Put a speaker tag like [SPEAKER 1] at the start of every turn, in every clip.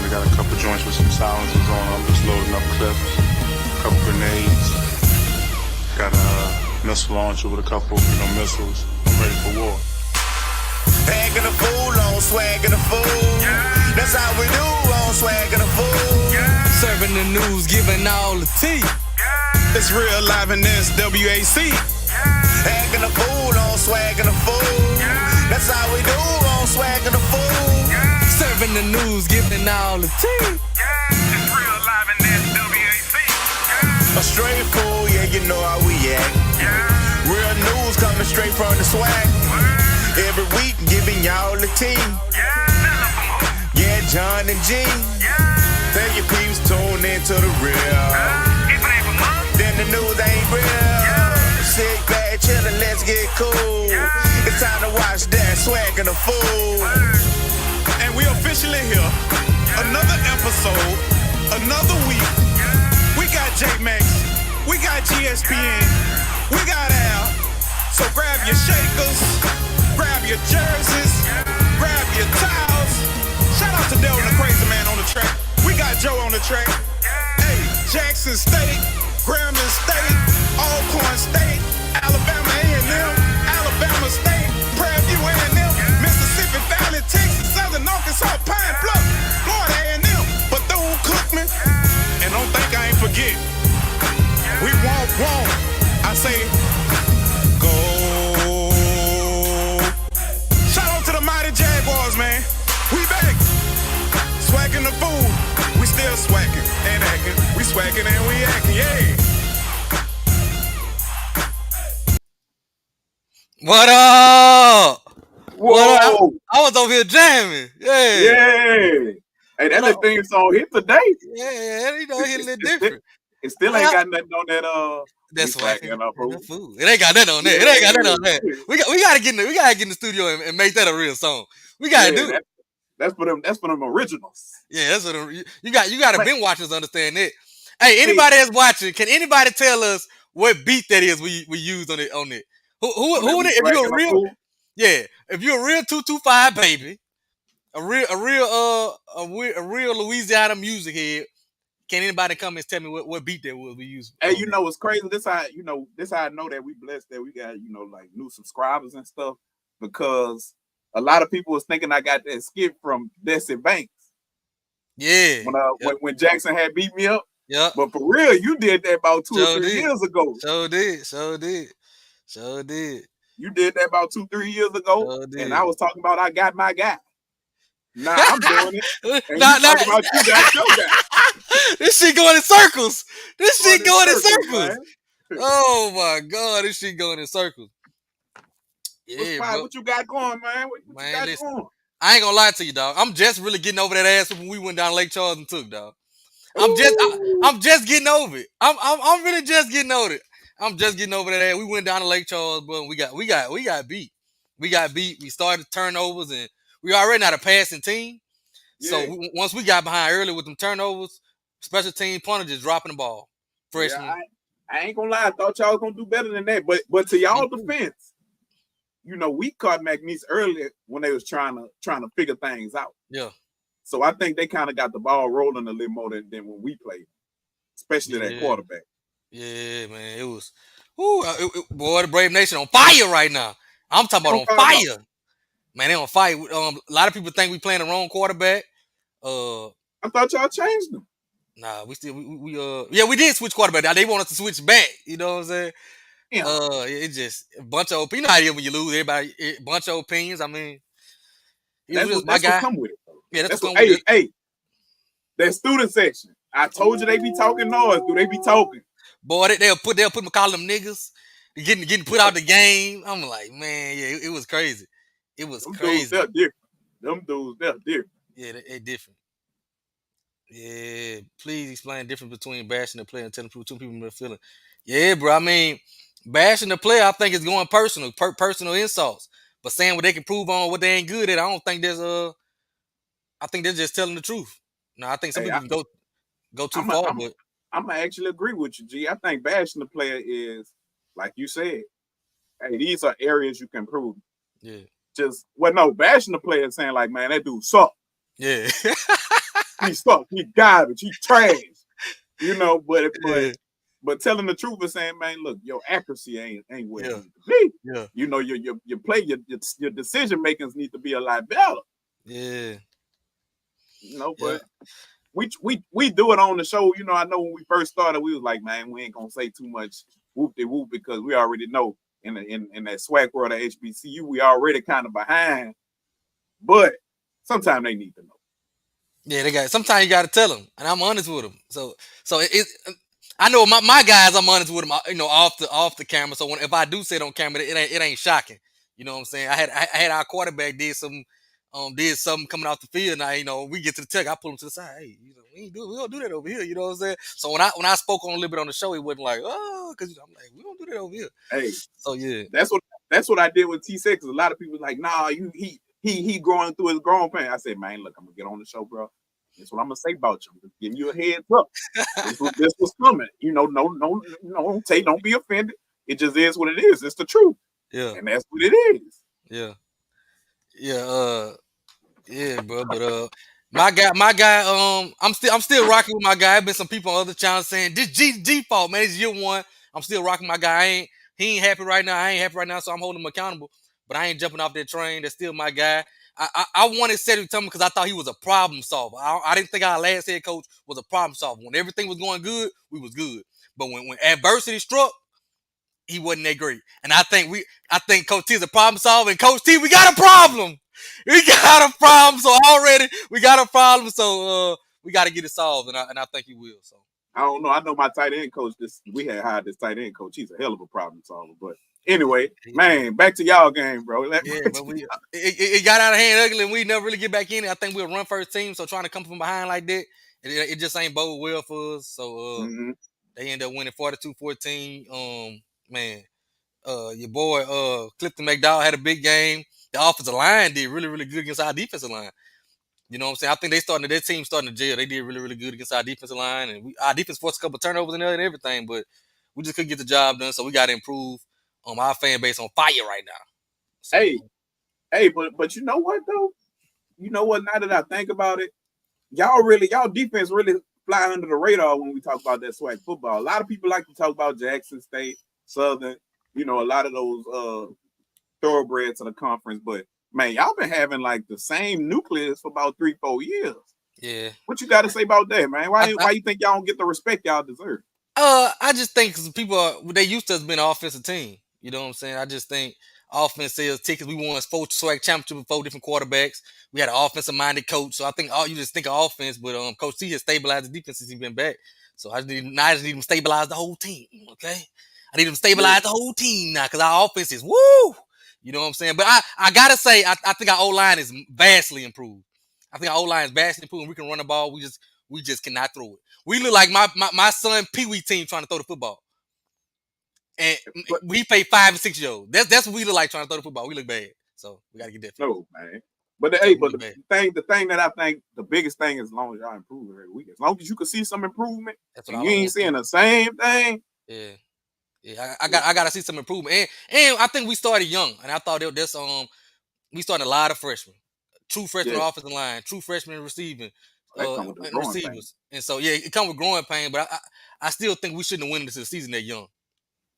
[SPEAKER 1] They got a couple joints with some silencers on. I'm just loading up clips, a couple grenades. Got a missile launcher with a couple, missiles. I'm ready for war.
[SPEAKER 2] Bagging a fool on Swac'N the fool. That's how we do on Swac'N the fool.
[SPEAKER 3] Serving the news, giving all the tea.
[SPEAKER 4] It's real live in this WAC.
[SPEAKER 2] Bagging a fool on Swac'N the fool. That's how we do on Swac'N the fool.
[SPEAKER 3] Serving the news, giving all the tea.
[SPEAKER 4] It's real live in this WAC.
[SPEAKER 2] A straight fool, yeah, you know how we act. Real news coming straight from the swag. Every week giving y'all the tea. Yeah, John and G. Tell your peeps tune into the real. Then the news ain't real. Sit back, chillin', let's get cool. It's time to watch that Swac'N the fool.
[SPEAKER 4] And we officially here. Another episode. Another week. We got J-Max. We got GSPN. We got Al. So grab your shakers. Grab your jerseys. Grab your towels. Shout out to Dylan the Crazy Man on the track. We got Joe on the track. Hey, Jackson State, Grambling State, Alcorn State, Alabama A&M, Alabama State, Prairie A&M, Mississippi Valley, Texas, Southern Arkansas, Pine Bluff, Florida A&M, Bethune-Cookman, and don't think I ain't forget. We won't. I say, go. Shout out to the mighty Jaguars, man. We back. Swac'N the fool. We still swacking and acting. We swacking and we acting, yeah.
[SPEAKER 3] What up?
[SPEAKER 5] Whoa.
[SPEAKER 3] What up? I was over here jamming. Yeah.
[SPEAKER 5] Yeah. Hey, that little thing song hit today.
[SPEAKER 3] Yeah, hit a little different.
[SPEAKER 5] It still ain't got nothing on that
[SPEAKER 3] That's
[SPEAKER 5] Swac'N up, fool.
[SPEAKER 3] food. It ain't got that on there. It ain't got that on there. We gotta get in the studio and make that a real song. We gotta do it.
[SPEAKER 5] That's for them originals.
[SPEAKER 3] Yeah, that's what you gotta binge watchers understand it. Hey, anybody that's watching, can anybody tell us what beat that is we used on it? Who if you're a real 225 baby, a real Louisiana music head, can anybody come and tell me what beat that was we used?
[SPEAKER 5] Hey, what's crazy? This how I know that we blessed that we got, like new subscribers and stuff, because a lot of people was thinking I got that skit from Desi Banks. Yeah. When Jackson had beat me up.
[SPEAKER 3] Yeah.
[SPEAKER 5] But for real, you did that about 2 or 3 years ago.
[SPEAKER 3] So did.
[SPEAKER 5] You did that about 2-3 years ago. And I was talking about I got my guy. Nah, I'm doing it. And talking about you got your guy.
[SPEAKER 3] This shit going in circles. Oh my God, this shit going in circles.
[SPEAKER 5] Yeah, what you got going, man? What you got going?
[SPEAKER 3] I ain't gonna lie to you, dog. I'm just really getting over that ass when we went down Lake Charles and took, dog. I'm just getting over it. I'm really just getting over it. I'm just getting over that ass. We went down to Lake Charles, but we got beat. We got beat. We started turnovers, and we already not a passing team. Yeah. So once we got behind early with them turnovers, special team punter just dropping the ball. Freshman.
[SPEAKER 5] Yeah, I ain't gonna lie. I thought y'all was gonna do better than that. But to y'all defense, we caught McNeese earlier when they was trying to figure things out.
[SPEAKER 3] Yeah.
[SPEAKER 5] So I think they kind of got the ball rolling a little more than when we played, especially that quarterback.
[SPEAKER 3] Yeah, man. It was, boy, the Brave Nation on fire right now. I'm talking about on fire. Man, they on fire. A lot of people think we playing the wrong quarterback.
[SPEAKER 5] I thought y'all changed them.
[SPEAKER 3] Nah, we did switch quarterback. They want us to switch back. You know what I'm saying?
[SPEAKER 5] Yeah.
[SPEAKER 3] It's just a bunch of opinions. You know how it is when you lose. Everybody, a bunch of opinions. I mean,
[SPEAKER 5] that's what come with it.
[SPEAKER 3] Yeah, that's what come with it.
[SPEAKER 5] Hey, that student section. I told you they be talking noise. Do they be talking?
[SPEAKER 3] Boy, they'll call them niggas. Getting put out the game. I'm like, man, yeah, it was crazy. It was crazy.
[SPEAKER 5] Them dudes, they're different.
[SPEAKER 3] Yeah, they're different. Yeah, please explain the difference between bashing the player and telling two people their feeling. Yeah, bro. I mean, bashing the player, I think, is going personal, personal insults. But saying what they can prove on what they ain't good at, I don't think there's I think they're just telling the truth. No, I think some people can go too far. But
[SPEAKER 5] I'm gonna actually agree with you, G. I think bashing the player is, like you said, hey, these are areas you can improve.
[SPEAKER 3] Yeah.
[SPEAKER 5] Bashing the player saying like, man, that dude suck.
[SPEAKER 3] Yeah.
[SPEAKER 5] he sucks, he garbage, he trash. You know, but
[SPEAKER 3] Yeah.
[SPEAKER 5] but telling the truth and saying, man, look, your accuracy ain't where it
[SPEAKER 3] Yeah.
[SPEAKER 5] needs to be.
[SPEAKER 3] Yeah.
[SPEAKER 5] You know, your decision makings need to be a lot better.
[SPEAKER 3] Yeah.
[SPEAKER 5] You know,
[SPEAKER 3] Yeah.
[SPEAKER 5] but we do it on the show. You know, I know when we first started, we was like, man, we ain't gonna say too much whoop-de-whoop because we already know in that swag world of HBCU, we already kind of behind. But sometimes they need to know.
[SPEAKER 3] Yeah, they got. Sometimes you got to tell them, and I'm honest with them. So I know my guys. I'm honest with them. You know, off the camera. So if I do say it on camera, it ain't shocking. You know what I'm saying? I had our quarterback did something coming off the field. Now you know we get to the tech, I pull him to the side. Hey, you know, we don't do that over here. You know what I'm saying? So when I spoke on a little bit on the show, he wasn't like, oh, because I'm like, we don't do that over here.
[SPEAKER 5] Hey,
[SPEAKER 3] so yeah,
[SPEAKER 5] that's what I did with T6. A lot of people like, nah, he growing through his growing pain. I said, man, look, I'm gonna get on the show, bro. That's what I'm gonna say about you. I'm just giving you a heads up. This was coming. You know, don't be offended. It just is what it is. It's the truth.
[SPEAKER 3] Yeah,
[SPEAKER 5] and that's what it is.
[SPEAKER 3] Yeah, yeah, yeah, bro. But my guy, I'm still rocking with my guy. I've been some people on other channels saying this G fault, man. It's year one. I'm still rocking my guy. He ain't happy right now. I ain't happy right now, so I'm holding him accountable. But I ain't jumping off that train. That's still my guy. I wanted Cedric to tell me because I thought he was a problem solver. I didn't think our last head coach was a problem solver. When everything was going good, we was good. But when adversity struck, he wasn't that great. And I think Coach T is a problem solver. And Coach T, we got a problem. We got a problem. So already we got a problem. So we got to get it solved. And I think he will. So
[SPEAKER 5] I don't know. I know my tight end coach. We had hired this tight end coach. He's a hell of a problem solver. But anyway, man, back to y'all game, bro.
[SPEAKER 3] Yeah, but it got out of hand ugly, and we never really get back in it. I think we'll run first team. So trying to come from behind like that, it just ain't bode well for us. So they end up winning 42-14. Man, your boy Clifton McDowell had a big game. The offensive line did really, really good against our defensive line. You know what I'm saying? I think their team starting to jail. They did really, really good against our defensive line, and our defense forced a couple of turnovers in there and everything, but we just couldn't get the job done. So we got to improve. Our fan base on fire right now. So,
[SPEAKER 5] hey, but you know what though? You know what? Now that I think about it, y'all defense really fly under the radar when we talk about that swag football. A lot of people like to talk about Jackson State, Southern, you know, a lot of those thoroughbreds of the conference. But man, y'all been having like the same nucleus for about 3-4 years.
[SPEAKER 3] Yeah.
[SPEAKER 5] What you got to say about that, man? Why you think y'all don't get the respect y'all deserve?
[SPEAKER 3] I just think because people they used to us being an offensive team. You know what I'm saying? I just think offense sales tickets. We won 4 swag championships with 4 different quarterbacks. We had an offensive minded coach. So I think you just think of offense, but Coach T has stabilized the defense since he's been back. So I just need him to stabilize the whole team. Okay. I need him to stabilize the whole team now because our offense is woo. You know what I'm saying? But I gotta say, I think our O-line is vastly improved. I think our O-line is vastly improved. And we can run the ball. We just cannot throw it. We look like my son Pee Wee team trying to throw the football. And we pay 5 and 6 year olds. That's what we look like trying to throw the football. We look bad. So we gotta get that.
[SPEAKER 5] No, man. But the thing that I think the biggest thing is as long as y'all improve every week, as long as you can see some improvement, and you ain't seeing the same thing.
[SPEAKER 3] Yeah. Yeah, I gotta see some improvement. And I think we started young. And I thought we started a lot of freshmen. True freshman offensive line, true freshman receiving. And receivers. And so it comes with growing pain, but I still think we shouldn't have went into the season that young.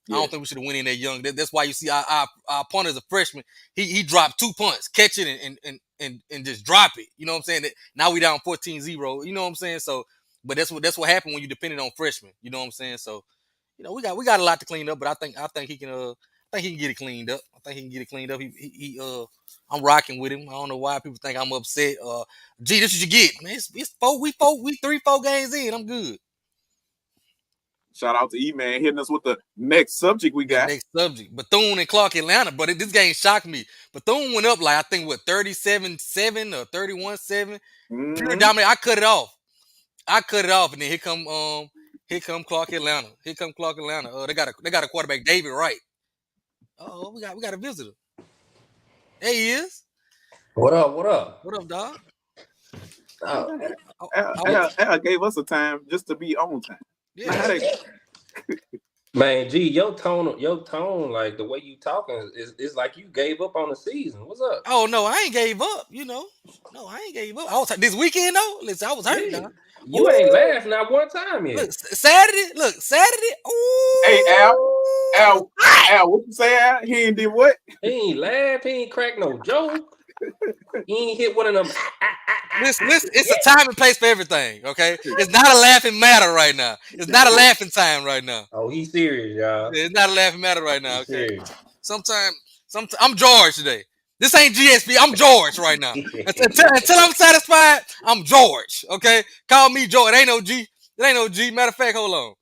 [SPEAKER 3] I don't think we should have went in that young. That's why you see our punter as a freshman. He dropped 2 punts, catch it and just drop it. You know what I'm saying? Now we down 14-0. You know what I'm saying? So, but that's what happened when you depended on freshmen. You know what I'm saying? So, you know, we got a lot to clean up, but I think he can get it cleaned up. I think he can get it cleaned up. I'm rocking with him. I don't know why people think I'm upset. This is what you get, man. It's 3-4 games in. I'm good.
[SPEAKER 5] Shout out to E-Man hitting us with the next subject we got.
[SPEAKER 3] Next subject. Bethune and Clark Atlanta. But this game shocked me. Bethune went up like, I think, 37-7 or 31-7. Pure dominant. I cut it off. And then here come Clark Atlanta. They got a quarterback, David Wright. Oh, we got a visitor. There he is.
[SPEAKER 6] What up? What
[SPEAKER 3] up, dog?
[SPEAKER 5] Al gave us a time just to be on time.
[SPEAKER 3] Yeah.
[SPEAKER 6] Man, G, your tone, like the way you talking is like you gave up on the season. What's up?
[SPEAKER 3] Oh no, I ain't gave up. No, I ain't gave up. I was this weekend though. Listen, I was hurt
[SPEAKER 6] Yeah.
[SPEAKER 3] now.
[SPEAKER 6] You ain't laughed not one time yet.
[SPEAKER 3] Look, Saturday. Ooh.
[SPEAKER 5] Hey, Al, what you say, Al? He ain't did what?
[SPEAKER 6] He ain't laughed. He ain't cracked no joke. He ain't hit one of them.
[SPEAKER 3] Listen, it's a time and place for everything, okay? It's not a laughing matter right now. It's not a laughing time right now.
[SPEAKER 6] Oh, he's serious, y'all.
[SPEAKER 3] It's not a laughing matter right now,
[SPEAKER 6] He's
[SPEAKER 3] okay?
[SPEAKER 6] serious.
[SPEAKER 3] Sometimes I'm George today. This ain't GSP. I'm George right now. Until I'm satisfied, I'm George, okay? Call me George. It ain't no G. It ain't no G. Matter of fact, hold on.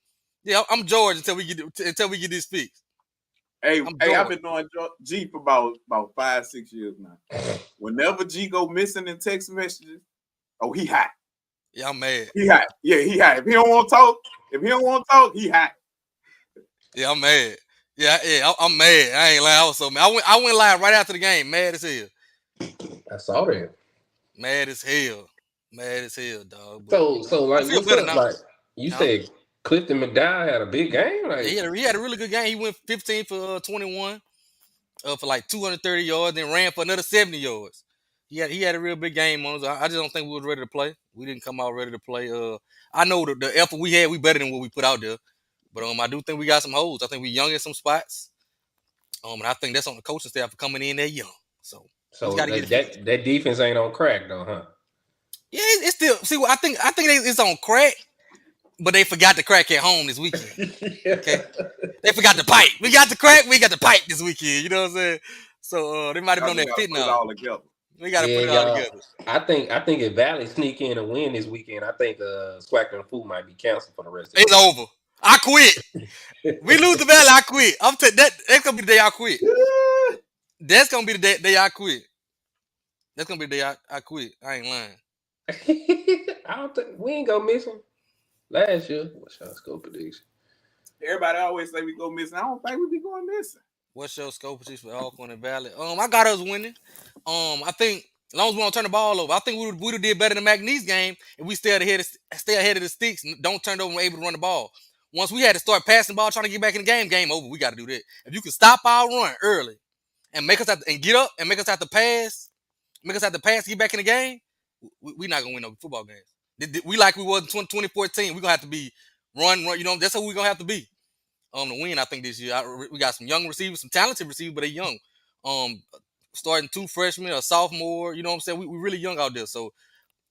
[SPEAKER 3] Yeah, I'm George until we get this fixed.
[SPEAKER 5] Hey, I've been knowing G for about 5-6 years now. Whenever G go missing in text messages, oh, he hot.
[SPEAKER 3] Yeah, I'm mad.
[SPEAKER 5] He hot. Yeah, he hot. If he don't want to talk, he hot.
[SPEAKER 3] Yeah, I'm mad. Yeah, I'm mad. I ain't lying. I was so mad. I went live right after the game. Mad as hell.
[SPEAKER 6] I saw that.
[SPEAKER 3] Mad as hell. Mad as hell, dog.
[SPEAKER 6] But, so like,
[SPEAKER 3] I feel
[SPEAKER 6] what's
[SPEAKER 3] better
[SPEAKER 6] up?
[SPEAKER 3] now.
[SPEAKER 6] Like, you said Clifton McDowell had a big game. Like,
[SPEAKER 3] he had a really good game. He went 15 for 21, for like 230 yards, then ran for another 70 yards. He had a real big game on us. I just don't think we was ready to play. We didn't come out ready to play. I know the effort we had, we better than what we put out there. But I do think we got some holes. I think we young in some spots. And I think that's on the coaching staff for coming in there young. So
[SPEAKER 6] that defense ain't on crack though, huh?
[SPEAKER 3] Yeah, it's still. See, I think it's on crack, but they forgot the crack at home this weekend. Okay, they forgot the pipe. We got the crack. We got the pipe this weekend. You know what I'm saying? So they might have been on that fit now. We got to put it all together.
[SPEAKER 6] I think if Valley sneak in and win this weekend, I think Swac'N might be canceled for the rest of the
[SPEAKER 3] It's over. I quit. We lose the Valley, I quit. That's gonna be the day I quit. That's gonna be the day I quit. That's gonna be the day I quit. I ain't lying.
[SPEAKER 6] I don't think we ain't go missing last year. What's your scope prediction?
[SPEAKER 5] Everybody always say we go missing. I don't think we be going missing.
[SPEAKER 3] What's your scope prediction for Alcorn and Valley? I got us winning. I think as long as we don't turn the ball over, I think we would have did better than the McNeese game if we stay ahead of the sticks and don't turn it over and able to run the ball. Once we had to start passing the ball, trying to get back in the game over. We got to do that. If you can stop our run early and make us have to, and get up and make us have to pass, to get back in the game, we're not gonna win no football games. We like we was in 2014. We're gonna have to be run. You know, that's what we're gonna have to be. To win, I think this year we got some young receivers, some talented receivers, but they young. Starting 2 freshmen, a sophomore. You know what I'm saying? We really young out there. So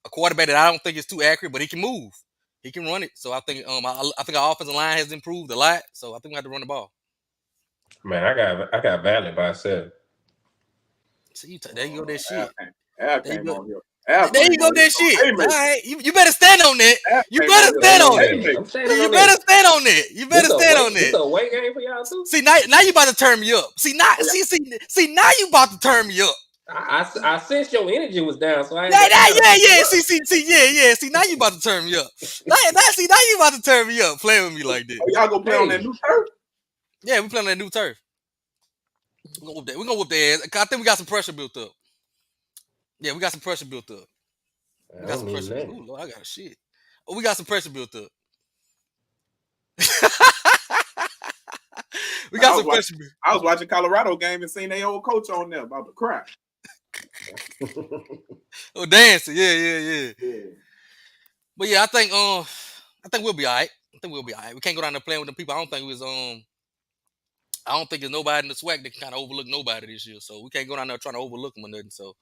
[SPEAKER 3] a quarterback that I don't think is too accurate, but he can move. He can run it. So I think I think our offensive line has improved a lot. So I think we have to run the ball.
[SPEAKER 6] Man, I got Valley by 7.
[SPEAKER 3] See, there you go, that shit.
[SPEAKER 5] There you go,
[SPEAKER 3] that shit. All right, you better stand on that. You better stand on it. You better stand on it. You better stand on it.
[SPEAKER 6] It's a away game for y'all too.
[SPEAKER 3] See, now you about to turn me up. See, now you about to turn me up.
[SPEAKER 6] I sensed your energy was down, so I
[SPEAKER 3] yeah. See, now you about to turn me up. Now you about to turn me up. Playing with me like this.
[SPEAKER 5] Oh, y'all gonna play on that new turf?
[SPEAKER 3] Yeah, we playing on that new turf. We're gonna whoop their ass. I think we got some pressure built up. Yeah, we got some pressure built up. We got some pressure. Ooh, Lord, I got shit. Oh, we got some pressure built up. We got some pressure.
[SPEAKER 5] I was watching Colorado game and seen their old coach on there about to cry.
[SPEAKER 3] Oh, dancing, yeah. But yeah, I think we'll be all right. We can't go down there playing with them people. I don't think there's nobody in the SWAC that can kind of overlook nobody this year. So we can't go down there trying to overlook them or nothing. So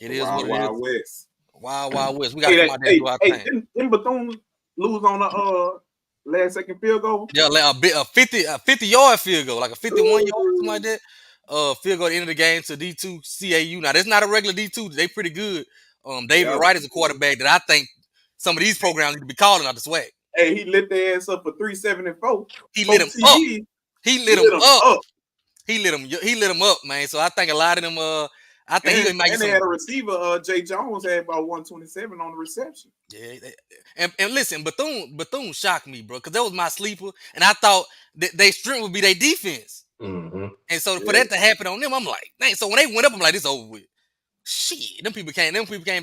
[SPEAKER 3] it is what it is.
[SPEAKER 5] Wild West.
[SPEAKER 3] Wild West. We got to come out there and do our thing.
[SPEAKER 5] Didn't Bethune lose on a last second field goal?
[SPEAKER 3] Yeah, like a 50-yard field goal, like a 51-yard, something like that. Field goal at the end of the game to D2 CAU. Now, that's not a regular D2. They pretty good. David Wright is a quarterback that I think some of these programs need to be calling out the SWAC.
[SPEAKER 5] Hey, he lit their ass up for 374.
[SPEAKER 3] He lit him up. He lit him up, man. So I think a lot of them. I think he might.
[SPEAKER 5] And they had a receiver. Jay Jones had about 127 on the reception.
[SPEAKER 3] Yeah, and listen, Bethune shocked me, bro, because that was my sleeper, and I thought that their strength would be their defense.
[SPEAKER 6] Mm-hmm.
[SPEAKER 3] And so for that to happen on them, I'm like, dang. So when they went up, I'm like, this over with. Shit, them people came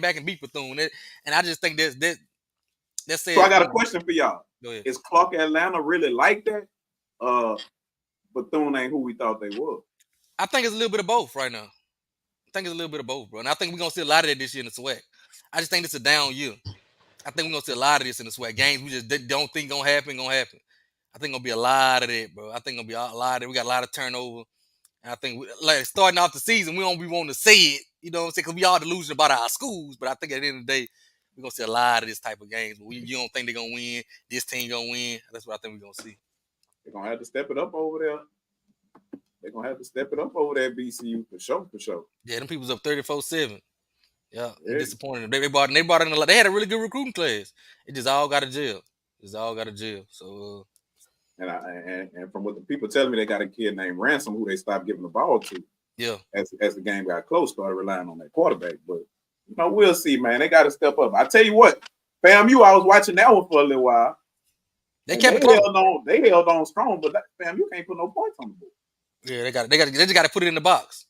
[SPEAKER 3] back and beat Bethune, and I just think that said.
[SPEAKER 5] So I got a question for y'all. is Clark Atlanta really like that? Bethune ain't who we thought they were.
[SPEAKER 3] I think it's a little bit of both right now. I think it's a little bit of both, bro. And I think we're gonna see a lot of that this year in the SWAC. I just think it's a down year. I think we're gonna see a lot of this in the SWAC games. We just don't think gonna happen. I think gonna be a lot of that, bro. I think gonna be a lot of that. We got a lot of turnover. And I think like starting off the season, we don't be wanting to say it, you know what I'm saying? Because we all delusional about our schools. But I think at the end of the day, we're gonna see a lot of this type of games. But you don't think they're gonna win, this team gonna win. That's what I think we're gonna see.
[SPEAKER 5] They're gonna have to step it up over there. They're gonna have to step it up over there at BCU for sure.
[SPEAKER 3] Yeah, them people's up 34-7. Yeah. Disappointing. They brought in a lot. They had a really good recruiting class. It just all got to jail. So
[SPEAKER 5] and from what the people telling me, they got a kid named Ransom who they stopped giving the ball to.
[SPEAKER 3] Yeah.
[SPEAKER 5] As the game got close, started relying on that quarterback. But we'll see, man. They got to step up. I tell you what, FAMU, I was watching that one for a little while. They held on strong, but FAMU can't put no points on the board.
[SPEAKER 3] Yeah, they just got to put it in the box.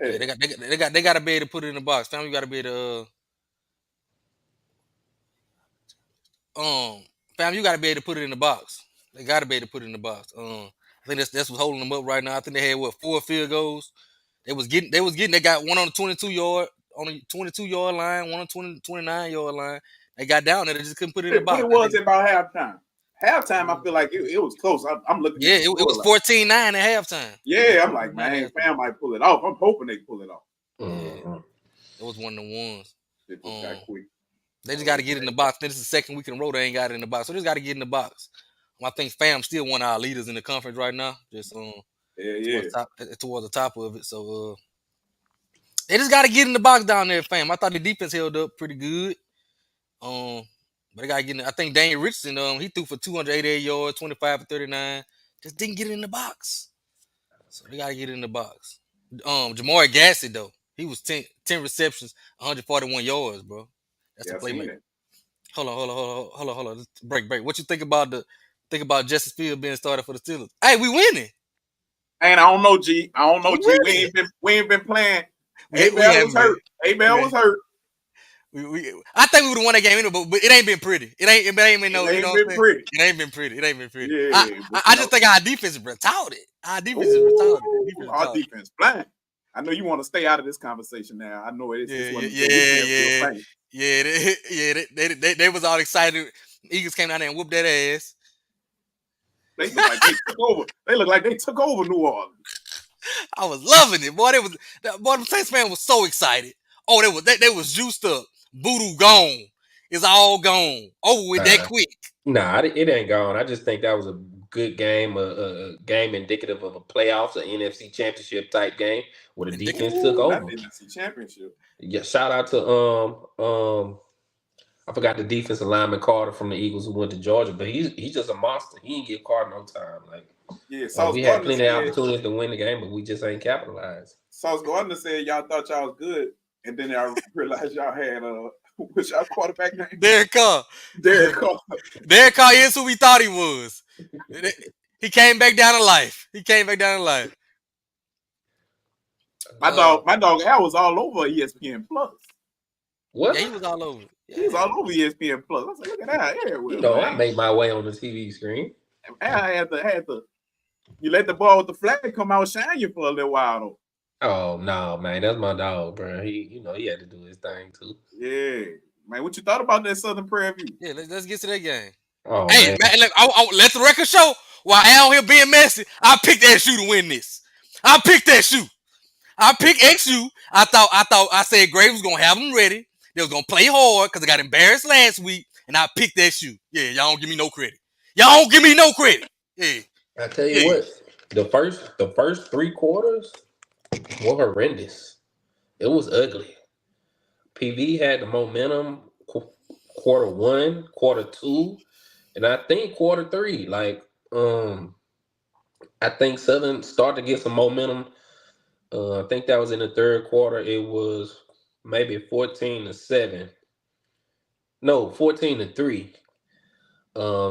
[SPEAKER 3] Yeah, they got to be able to put it in the box. FAMU got to be able to FAMU got to be able to put it in the box. They got to be able to put it in the box. I think that's what's holding them up right now. I think they had 4 field goals. They got one on the 22-yard line, one on the 29-yard line. They got down there, they just couldn't put it in the box.
[SPEAKER 5] What it was about halftime? Halftime, I feel like it was close. I'm looking.
[SPEAKER 3] Yeah, it was 14-9 at halftime.
[SPEAKER 5] Yeah, I'm like, man, Fam might pull it off. I'm hoping they pull it off.
[SPEAKER 3] Yeah. It was one of the ones.
[SPEAKER 5] It just got quick.
[SPEAKER 3] They just got to get in the box. This is the second week in a row they ain't got it in the box, so they just got to get in the box. I think Fam still one of our leaders in the conference right now. Just towards the top of it. So they just got to get in the box down there, Fam. I thought the defense held up pretty good. But they got to get in. I think Daniel Richardson, he threw for 288 yards, 25 for 39. Just didn't get in the box. So they got to get in the box. Jamari Gassett, though, he was 10 receptions, 141 yards, bro. That's the playmaker. Hold on. Break. What you think about Justice Field being started for the Steelers? Hey, we winning.
[SPEAKER 5] And I don't know, G. We ain't been playing. A-Bell was hurt.
[SPEAKER 3] I think we would have won that game anyway, but it ain't been pretty. It ain't been pretty. Yeah, I just think our defense is retarded. Our defense is retarded.
[SPEAKER 5] Our defense blind. I know you want to stay out of this conversation now. I know it is.
[SPEAKER 3] They was all excited. Eagles came down there and whooped that ass.
[SPEAKER 5] They look like they took over. They look like they took over New Orleans.
[SPEAKER 3] I was loving it, boy. The Saints fan was so excited. Oh, they was juiced up. Voodoo gone. It's all gone. Over with that quick.
[SPEAKER 6] Nah, it ain't gone. I just think that was a good game, a game indicative of a playoffs, an NFC championship type game where the defense took over.
[SPEAKER 5] NFC championship.
[SPEAKER 6] Yeah, shout out to I forgot the defensive lineman Carter from the Eagles who went to Georgia, but he's just a monster. He didn't give Carter no time. Like, we had plenty of opportunities to win the game, but we just ain't capitalized.
[SPEAKER 5] Sauce Gardner said y'all thought y'all was good, and then y'all realized y'all had what's y'all quarterback name?
[SPEAKER 3] Derek Carr.
[SPEAKER 5] Derek
[SPEAKER 3] Carr is who we thought he was. He came back down to life.
[SPEAKER 5] My dog Al was all over ESPN Plus.
[SPEAKER 6] What?
[SPEAKER 3] Yeah, he was all over.
[SPEAKER 5] Yeah. He was all over ESPN Plus. I was like, look at that. Yeah,
[SPEAKER 6] I made my way on the TV screen.
[SPEAKER 5] I had to. You let the ball with the flag come out, shine you for a little while though.
[SPEAKER 6] Oh no, man, that's my dog, bro. He had to do his thing too.
[SPEAKER 5] Yeah, man. What you thought about that Southern Prairie View?
[SPEAKER 3] Yeah, let's get to that game.
[SPEAKER 6] Oh,
[SPEAKER 3] hey, man, let the record show. While Al here being messy, I picked XU to win this. I picked XU. I picked XU. I said Graves was gonna have them ready. They was gonna play hard because I got embarrassed last week, and I picked XU. Yeah, y'all don't give me no credit. Yeah.
[SPEAKER 6] I tell you what, the first 3 quarters were horrendous. It was ugly. PV had the momentum quarter 1, quarter 2, and I think quarter 3. Like, I think Southern started to get some momentum. I think that was in the 3rd quarter. It was maybe 14-7. No, 14-3.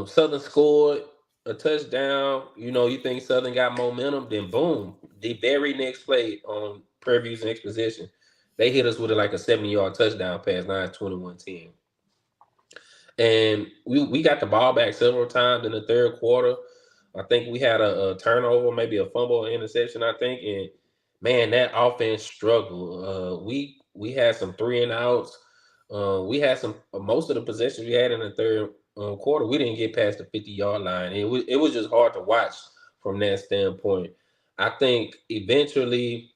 [SPEAKER 6] Southern scored a touchdown. You think Southern got momentum, then boom, the very next play on Prairie View's next possession, they hit us with like a 70-yard touchdown pass. Now it's 21-10. And we got the ball back several times in the third quarter. I think we had a turnover, maybe a fumble, interception. I think, and man, that offense struggled. We had some 3-and-outs. We had some most of the possessions we had in the third quarter. We didn't get past the 50-yard line. It was just hard to watch from that standpoint. I think eventually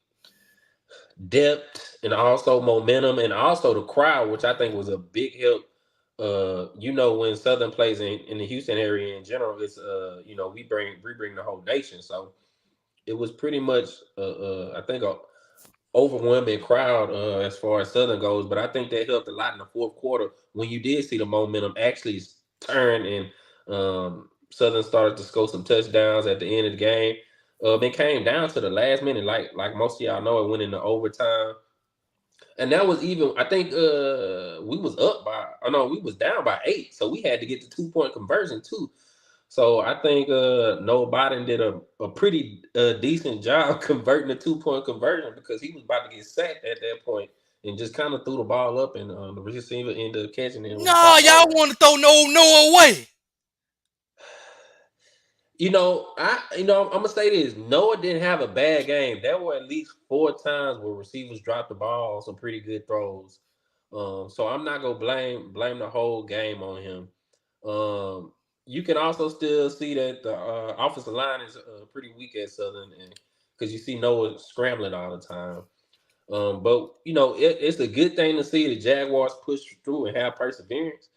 [SPEAKER 6] depth and also momentum and also the crowd, which I think was a big help. When Southern plays in the Houston area in general, it's we bring the whole nation. So it was pretty much I think a overwhelming crowd as far as Southern goes. But I think that helped a lot in the fourth quarter when you did see the momentum actually turn and Southern started to score some touchdowns at the end of the game. It came down to the last minute, like most of y'all know, it went into overtime. And that was even, I think we was down by 8. So we had to get the 2-point conversion too. So I think Noah Biden did a pretty decent job converting the 2-point conversion because he was about to get sacked at that point and just kind of threw the ball up and the receiver ended up catching it.
[SPEAKER 3] No, y'all want to throw Noah away.
[SPEAKER 6] I'm gonna say this. Noah didn't have a bad game. There were at least 4 times where receivers dropped the ball on some pretty good throws. So I'm not gonna blame the whole game on him. You can also still see that the offensive line is pretty weak at Southern, because you see Noah scrambling all the time. But it's a good thing to see the Jaguars push through and have perseverance.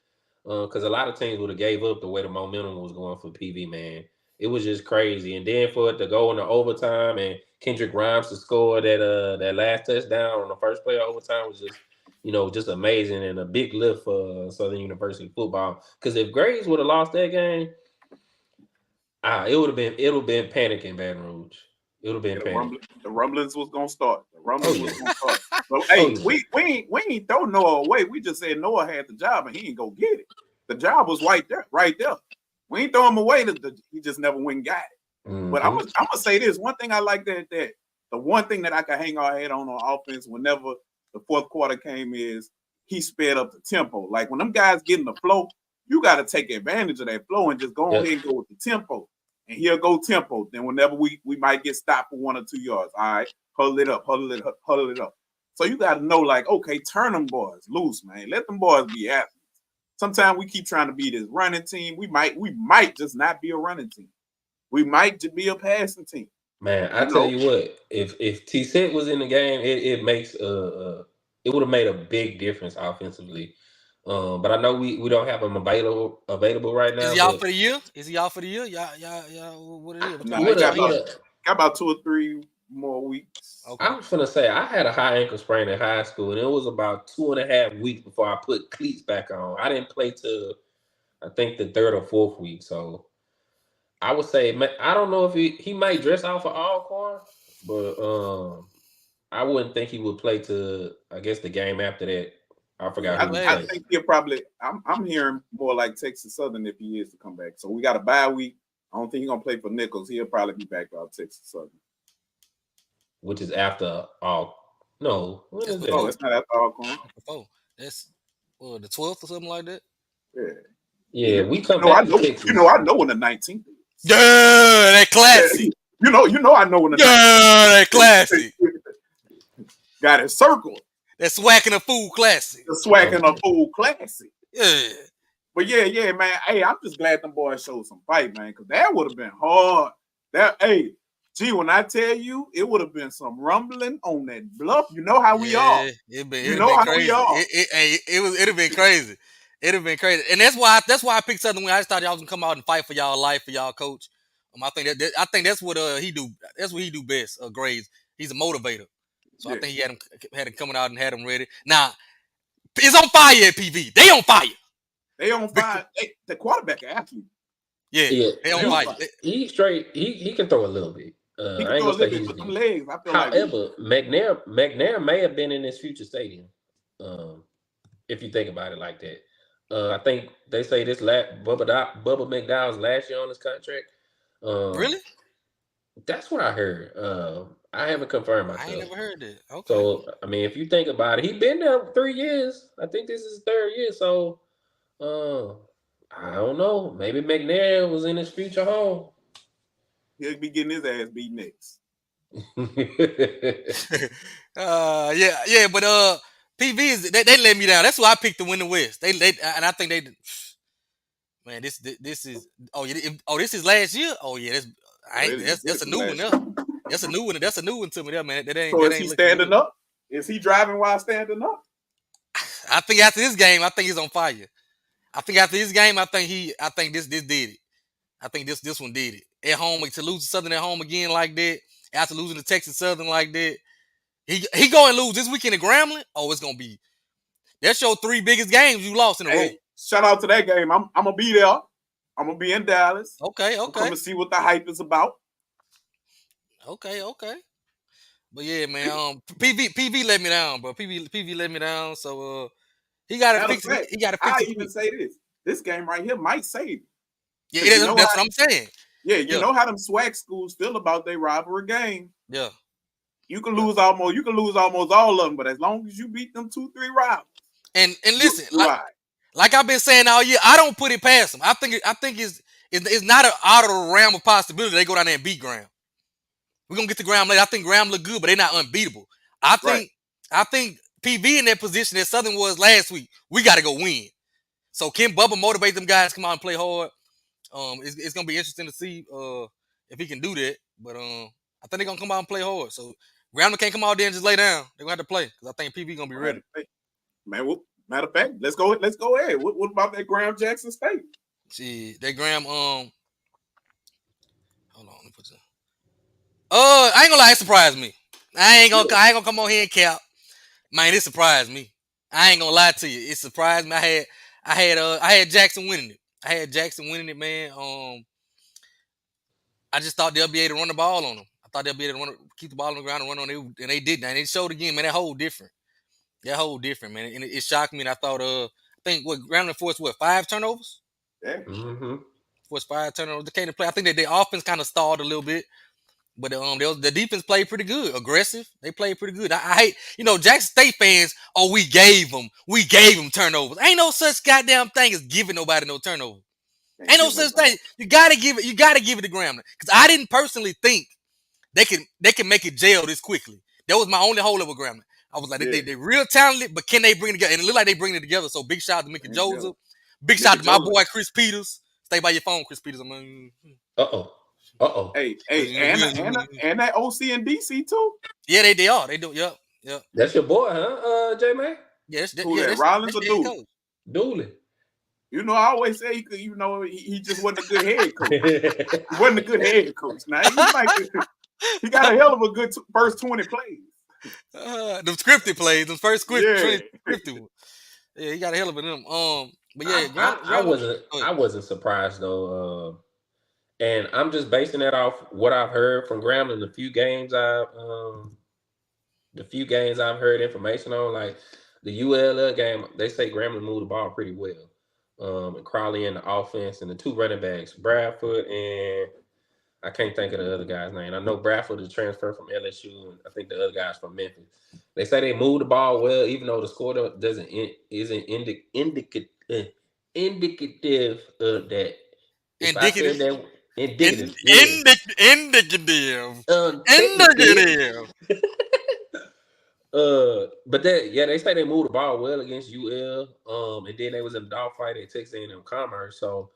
[SPEAKER 6] Because a lot of teams would have gave up the way the momentum was going for PV, man. It was just crazy. And then for it to go into overtime and Kendrick Grimes to score that last touchdown on the first play of overtime was just amazing and a big lift for Southern University football. Because if Graves would have lost that game, it would have been panic in Baton Rouge. It would have been panic.
[SPEAKER 5] The rumblings was gonna start. Was gonna start. So, hey, we ain't throw Noah away. We just said Noah had the job and he ain't go get it. The job was right there. We ain't throw him away. He just never went and got it. Mm-hmm. But I'm gonna say this. One thing I like that the one thing that I can hang our head on offense whenever the fourth quarter came is he sped up the tempo. Like when them guys get in the flow, you got to take advantage of that flow and just go ahead and go with the tempo. And he'll go tempo. Then whenever we might get stopped for 1 or 2 yards, all right, huddle it up. So you got to know, like, okay, turn them boys loose, man. Let them boys be athletes. Sometimes we keep trying to be this running team. We might just not be a running team. We might just be a passing team.
[SPEAKER 6] Man, I tell you what, if T-Set was in the game, it makes it would have made a big difference offensively. But I know we don't have him available right now.
[SPEAKER 3] Is he out for the year? Y'all, what it is?
[SPEAKER 5] Got about 2 or 3 more weeks.
[SPEAKER 6] Okay. I was gonna say I had a high ankle sprain in high school, and it was about 2.5 weeks before I put cleats back on. I didn't play till I think the 3rd or 4th week. So I would say I don't know if he might dress out for Alcorn, but I wouldn't think he would play to I guess the game after that. I forgot.
[SPEAKER 5] I think he'll probably. I'm hearing more like Texas Southern if he is to come back. So we got a bye week. I don't think he's gonna play for Nichols. He'll probably be back by Texas Southern,
[SPEAKER 6] which is after all. No, what is that?
[SPEAKER 5] Oh, it's not after Alcorn.
[SPEAKER 3] That's the 12th or something like that.
[SPEAKER 6] Yeah. We come back.
[SPEAKER 5] I know when the 19th is.
[SPEAKER 3] Yeah, that classic.
[SPEAKER 5] Yeah, I know when the 19th.
[SPEAKER 3] That classic.
[SPEAKER 5] Got it circled.
[SPEAKER 3] That Swac'N a Fool classic.
[SPEAKER 5] The Swac'N a Fool classic.
[SPEAKER 3] Yeah.
[SPEAKER 5] But yeah, man. Hey, I'm just glad them boys showed some fight, man, because that would have been hard. When I tell you, it would have been some rumbling on that bluff. You know how we are.
[SPEAKER 3] It'd been crazy. It'd have been crazy. It'd have been crazy. And that's why I picked Southern when I just thought y'all was gonna come out and fight for y'all life, for y'all coach. I think that's what he do. That's what he do best. Graves. He's a motivator. So I think he had him coming out and had him ready. Now, it's on fire at PV. They on fire.
[SPEAKER 5] The quarterback athlete.
[SPEAKER 3] Yeah. They on fire.
[SPEAKER 6] He's straight. He can throw a little bit.
[SPEAKER 5] He can throw a little bit with them legs.
[SPEAKER 6] However, McNair may have been in this future stadium. If you think about it like that. I think they say this Bubba McDowell's last year on his contract.
[SPEAKER 3] Really?
[SPEAKER 6] That's what I heard. I haven't confirmed myself.
[SPEAKER 3] I ain't never heard that. Okay.
[SPEAKER 6] So, I mean, if you think about it, he's been there 3 years. I think this is his 3rd year. So, I don't know. Maybe McNair was in his future home.
[SPEAKER 5] He'll be getting his ass beat next.
[SPEAKER 3] Yeah, but PV is they let me down. That's why I picked to win the West. They and I think they, man, this is this is last year. Oh yeah, that's a new one. That's a new one. That's a new one to me, there, man.
[SPEAKER 5] So is he standing up? Is he driving while standing up?
[SPEAKER 3] I think after this game, I think he's on fire. I think after this game, I think this did it. I think this one did it. At home, to lose to Southern at home again like that, after losing to Texas Southern like that. He going to lose this weekend at Grambling. Oh, it's gonna be. That's your 3 biggest games you lost in a row.
[SPEAKER 5] Shout out to that game. I'm gonna be there. I'm gonna be in Dallas.
[SPEAKER 3] Okay.
[SPEAKER 5] Come and see what the hype is about.
[SPEAKER 3] Okay. But yeah, man. PV let me down, bro. PV let me down. So he got to fix it. He got to fix it.
[SPEAKER 5] I even say this. This game right here might save it.
[SPEAKER 3] Yeah, that's what I'm saying.
[SPEAKER 5] Yeah, you know how them SWAC schools feel about their rivalry game.
[SPEAKER 3] Yeah.
[SPEAKER 5] You can lose almost all of them, but as long as you beat them 2-3 rivals.
[SPEAKER 3] And listen, like I've been saying all year, I don't put it past them. I think it's not out of the realm of possibility they go down there and beat Graham. We're gonna get to Graham later. I think Graham look good, but they're not unbeatable. I think PV in that position that Southern was last week. We got to go win. So can Bubba motivate them guys to come out and play hard? It's gonna be interesting to see if he can do that. But I think they're gonna come out and play hard. So Grambling can't come out there and just lay down. They're gonna have to play because I think PV gonna be ready.
[SPEAKER 5] Man, matter of fact, let's go ahead. What about that Graham Jackson State?
[SPEAKER 3] See, that Graham hold on, let me put this. I ain't gonna lie, it surprised me. I ain't gonna come on here and cap. Man, it surprised me. I ain't gonna lie to you. It surprised me. I had Jackson winning it. Man. I just thought they'll be able to run the ball on them. I thought they'll be able to keep the ball on the ground and run on it, and they did that. And it showed again, man. That whole different, man. And it shocked me. And I thought, I think what Grambling forced 5 turnovers.
[SPEAKER 5] Yeah.
[SPEAKER 6] Mm-hmm.
[SPEAKER 3] Forced 5 turnovers. They came to play. I think that their offense kind of stalled a little bit. But the defense played pretty good, aggressive. They played pretty good. I hate, Jackson State fans. Oh, we gave them turnovers. Ain't no such goddamn thing as giving nobody no turnover. Ain't no such thing. You gotta give it to Grambling. Because I didn't personally think they can make it jail this quickly. That was my only hold up with Grambling. I was like, they're real talented, but can they bring it together? And it looked like they bring it together. So big shout out to Mickey Joseph. Big shout out to my boy Chris Peters. Stay by your phone, Chris Peters.
[SPEAKER 5] Hey, and that OC and DC too.
[SPEAKER 3] Yeah, they are. They do. Yep.
[SPEAKER 6] That's your boy, huh, J Man?
[SPEAKER 3] Yes.
[SPEAKER 5] Rollins or Dooley?
[SPEAKER 6] Dooley.
[SPEAKER 5] I always say he just wasn't a good head coach. He wasn't a good head coach. Now he got a hell of a good first 20 plays.
[SPEAKER 3] Them scripted plays, them first scripted ones. Yeah, he got a hell of a them. But yeah,
[SPEAKER 6] I wasn't surprised though. And I'm just basing that off what I've heard from Grambling. The few games I've heard information on, like the ULL game, they say Grambling moved the ball pretty well. And Crowley in the offense and the 2 running backs, Bradford and I can't think of the other guy's name. I know Bradford is transferred from LSU, and I think the other guy's from Memphis. They say they moved the ball well, even though the score isn't indicative of that.
[SPEAKER 3] Indicative.
[SPEAKER 6] But they say they moved the ball well against UL. And then they was in a dogfight at Texas A&M Commerce. So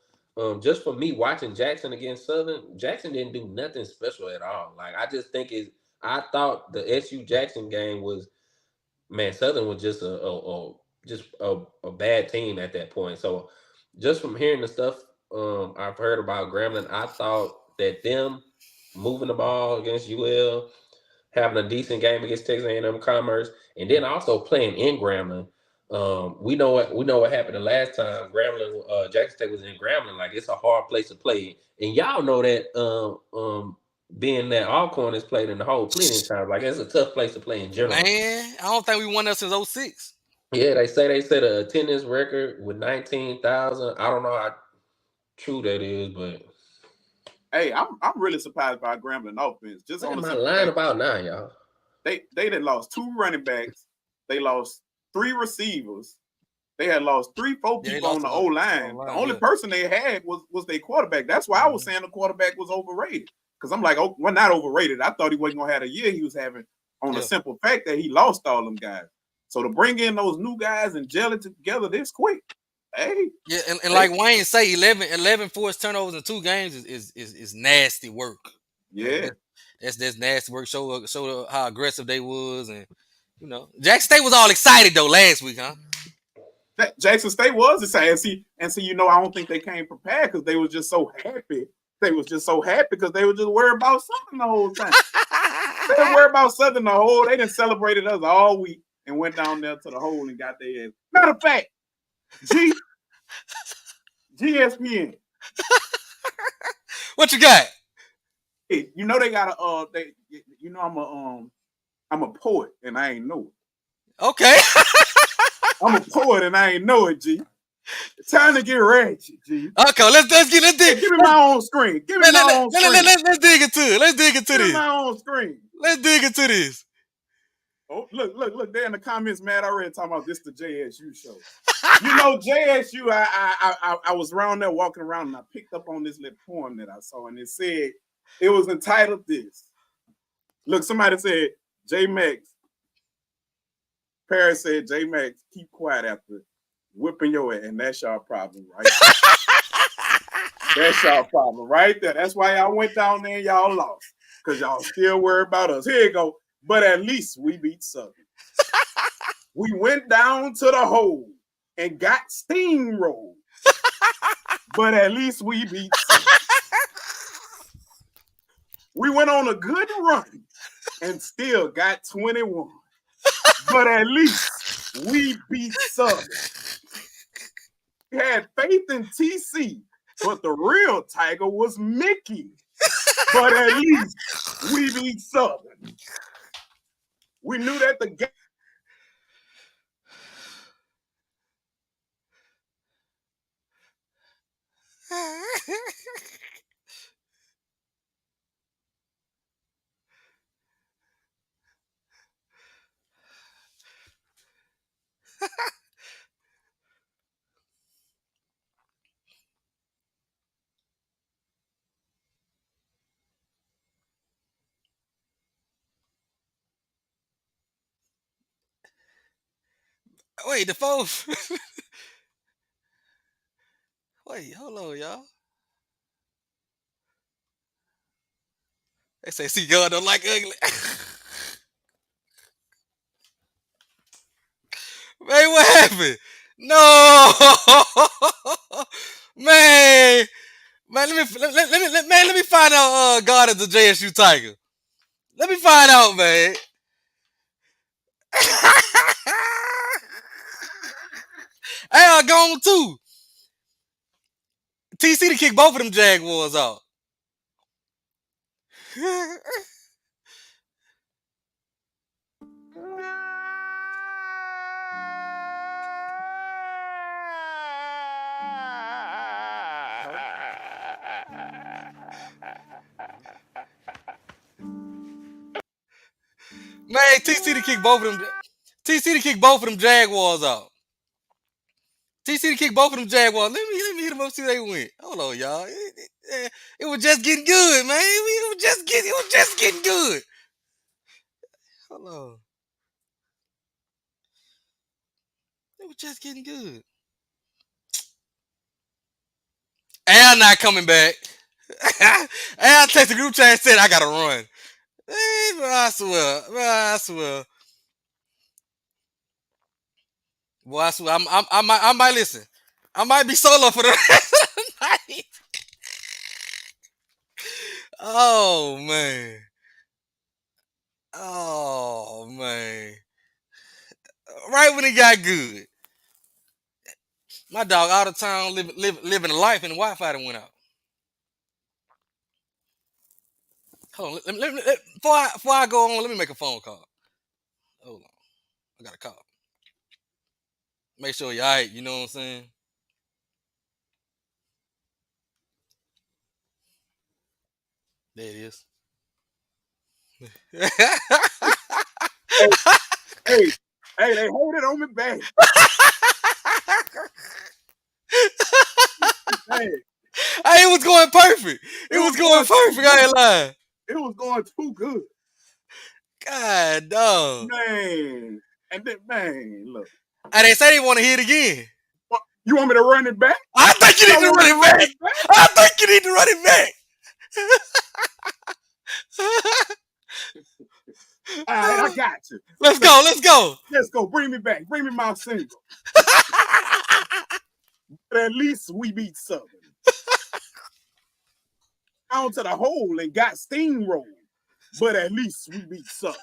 [SPEAKER 6] just for me watching Jackson against Southern, Jackson didn't do nothing special at all. Like I thought the SU Jackson game was, man, Southern was just a bad team at that point. So just from hearing the stuff I've heard about Grambling, I thought that them moving the ball against UL, having a decent game against Texas A&M Commerce, and then also playing in Grambling. We know what happened the last time Grambling, Jackson State was in Grambling. Like, it's a hard place to play, and y'all know that. Being that Alcorn has played in the whole plenty of times, like, it's a tough place to play in general.
[SPEAKER 3] Man, I don't think we won that since 06.
[SPEAKER 6] Yeah, they say the attendance record with 19,000. I don't know how true that is, but
[SPEAKER 5] hey, I'm really surprised by Grambling offense. Just
[SPEAKER 6] what am I lying about now, y'all?
[SPEAKER 5] They lost 2 running backs. They lost 3 receivers. They had lost 3-4
[SPEAKER 3] Yeah, they
[SPEAKER 5] people on
[SPEAKER 3] lost
[SPEAKER 5] the
[SPEAKER 3] a
[SPEAKER 5] O
[SPEAKER 3] lot.
[SPEAKER 5] line.
[SPEAKER 3] O-line,
[SPEAKER 5] The only
[SPEAKER 3] yeah.
[SPEAKER 5] person they had was their quarterback. That's why I was saying the quarterback was overrated. Because I'm like, oh, well, not overrated. I thought he wasn't gonna have a year he was having on the simple fact that he lost all them guys. So to bring in those new guys and gel it together this quick, hey.
[SPEAKER 3] Yeah, and like Wayne say, 11 forced turnovers in 2 games is nasty work.
[SPEAKER 5] Yeah.
[SPEAKER 3] That's nasty work. Show how aggressive they was, and Jackson State was all excited though last week, huh?
[SPEAKER 5] Jackson State was excited. And see, I don't think they came prepared because they was just so happy. They was just so happy because they were just worried about Southern the whole time. They were worried about Southern the whole. They done celebrated us all week and went down there to the hole and got their ass. Matter of fact, GSPN.
[SPEAKER 3] What you got?
[SPEAKER 5] Hey, they got I'm a poet and I ain't know it.
[SPEAKER 3] Okay.
[SPEAKER 5] I'm a poet and I ain't know it, G. It's time to get ratchet, G.
[SPEAKER 3] Okay, let's dig.
[SPEAKER 5] Give me my own screen. Give me my own screen.
[SPEAKER 3] Let's dig into it. Let's dig into this.
[SPEAKER 5] Give me my own screen.
[SPEAKER 3] Let's dig into this.
[SPEAKER 5] Oh, look, they're in the comments, man. I already talking about this the JSU show. JSU, I was around there walking around and I picked up on this little poem that I saw, and it was entitled this. Look, somebody said, J Max. Prairie said, J Max, keep quiet after whipping your ass, and that's y'all problem, right? That's y'all problem right there. That's why y'all went down there and y'all lost. Because y'all still worried about us. Here you go. But at least we beat Southern. We went down to the hole and got steamrolled. But at least we beat Southern. We went on a good run and still got 21. But at least we beat Southern. We had faith in TC, but the real Tiger was Mickey. But at least we beat Southern. We knew that the game.
[SPEAKER 3] Wait, the fourth. Wait, hold on, y'all. They say, see, God don't like ugly. Man, what happened? No, man. Let me find out. God is the JSU Tiger. Let me find out, man. Hey, I gone too. TC to kick both of them Jaguars out. Man, TC to kick both of them. TC to kick both of them Jaguars out. TC to kick both of them Jaguars. Let me hit them up, see where they went. Hold on, y'all. It was just getting good, man. It was just getting good. Hold on. It was just getting good. Al not coming back. Al texted the group chat and said, I gotta run. I swear. Boy, I swear. I might listen. I might be solo for the rest of the night. Oh man. Oh man. Right when it got good. My dog out of town living a life and the Wi-Fi that went out. Hold on. Before I go on, let me make a phone call. Hold on. I got a call. Make sure you're alright, you know what I'm saying? There it is.
[SPEAKER 5] Hey, they hold it on me back. Hey,
[SPEAKER 3] Hey, it was going perfect. It was going perfect. I ain't lying.
[SPEAKER 5] It was going too good.
[SPEAKER 3] God, dog.
[SPEAKER 5] Man. And then, man, look.
[SPEAKER 3] And they say they want to hit again.
[SPEAKER 5] You want me to run it back?
[SPEAKER 3] I think you need to run it back. I think you need to run it back.
[SPEAKER 5] All right, I got you.
[SPEAKER 3] Let's go. Let's go.
[SPEAKER 5] Let's go. Bring me back. Bring me my single. But at least we beat Southern. Down to the hole and got steamrolled. But at least we beat Southern.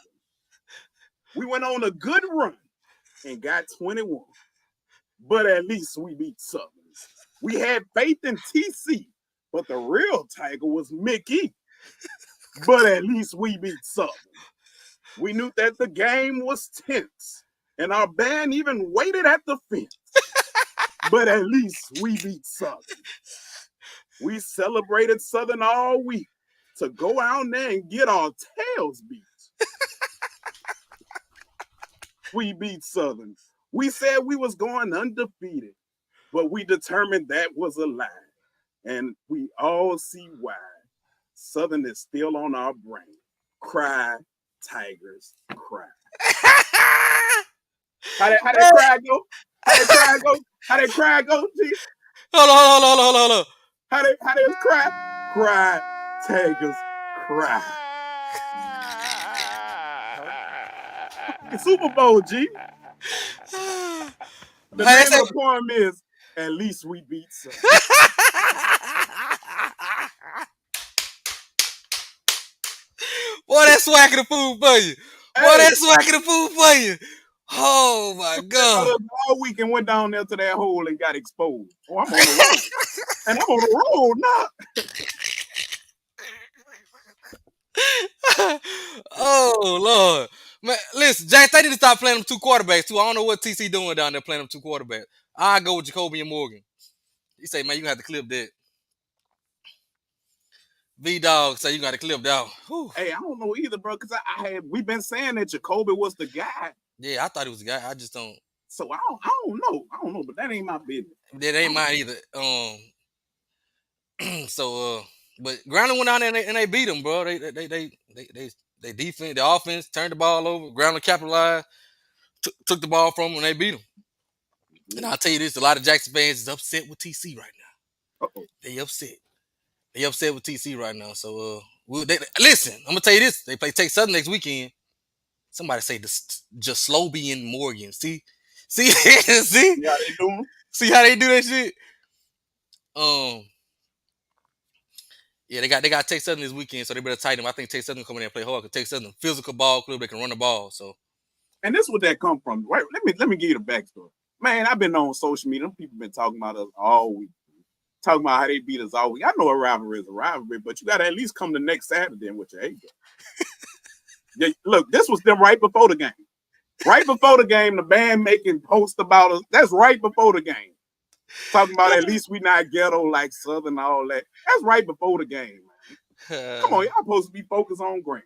[SPEAKER 5] We went on a good run and got 21. But at least we beat Southern. We had faith in TC, but the real tiger was Mickey. But at least we beat Southern. We knew that the game was tense, and our band even waited at the fence. But at least we beat Southern. We celebrated Southern all week to go out there and get our tails beat. We beat Southern. We said we was going undefeated, but we determined that was a lie. And we all see why. Southern is still on our brain. Cry, Tigers, cry. How that cry go? How that cry go? How that cry go, G?
[SPEAKER 3] Hold on.
[SPEAKER 5] How they cry? Cry, Tigers, cry. Super Bowl, G. The name of the poem is At Least We Beat Southern.
[SPEAKER 3] Boy, that's swacking the food for you. Boy, that's swacking the food for you. Oh my God.
[SPEAKER 5] All week and went down there to that hole and got exposed. Oh, I'm on the road. And I'm on the road now.
[SPEAKER 3] Oh Lord. Man, listen, James, they need to stop playing them two quarterbacks too. I don't know what TC doing down there playing them two quarterbacks. I go with Jacoby and Morgan. He say, man, you have to clip that. V-Dog say you got to clip that. Whew.
[SPEAKER 5] Hey, I don't know either, bro, because we've been saying that Jacoby was the guy.
[SPEAKER 3] Yeah, I thought he was the guy. I just don't.
[SPEAKER 5] So I don't know, but that ain't my business.
[SPEAKER 3] That ain't mine either. But Grambling went down there and they beat them, bro. They defense, the offense turned the ball over. Grambling capitalized, took the ball from them, and they beat them. Mm-hmm. And I'll tell you this: a lot of Jackson fans is upset with TC right now.
[SPEAKER 5] Uh-oh.
[SPEAKER 3] They upset. They upset with TC right now. So listen, I'm gonna tell you this: they play Texas Southern next weekend. Somebody say just Sloby Morgan. See, see
[SPEAKER 5] how they doing?
[SPEAKER 3] See how they do that shit. Yeah, they got Texas Southern this weekend, so they better tighten them. I think Texas Southern come in there and play hard because Texas Southern physical ball club, they can run the ball. So,
[SPEAKER 5] and this is what that come from. Right? Let me give you the backstory. Man, I've been on social media. Them people been talking about us all week. Talking about how they beat us all week. I know a rivalry is a rivalry, but you gotta at least come the next Saturday and with your A. Yeah, look, this was them right before the game. Right before the game, the band making posts about us. That's right before the game. Talking about at least we not ghetto like Southern and all that. That's right before the game, man. Come on, y'all supposed to be focused on Grant.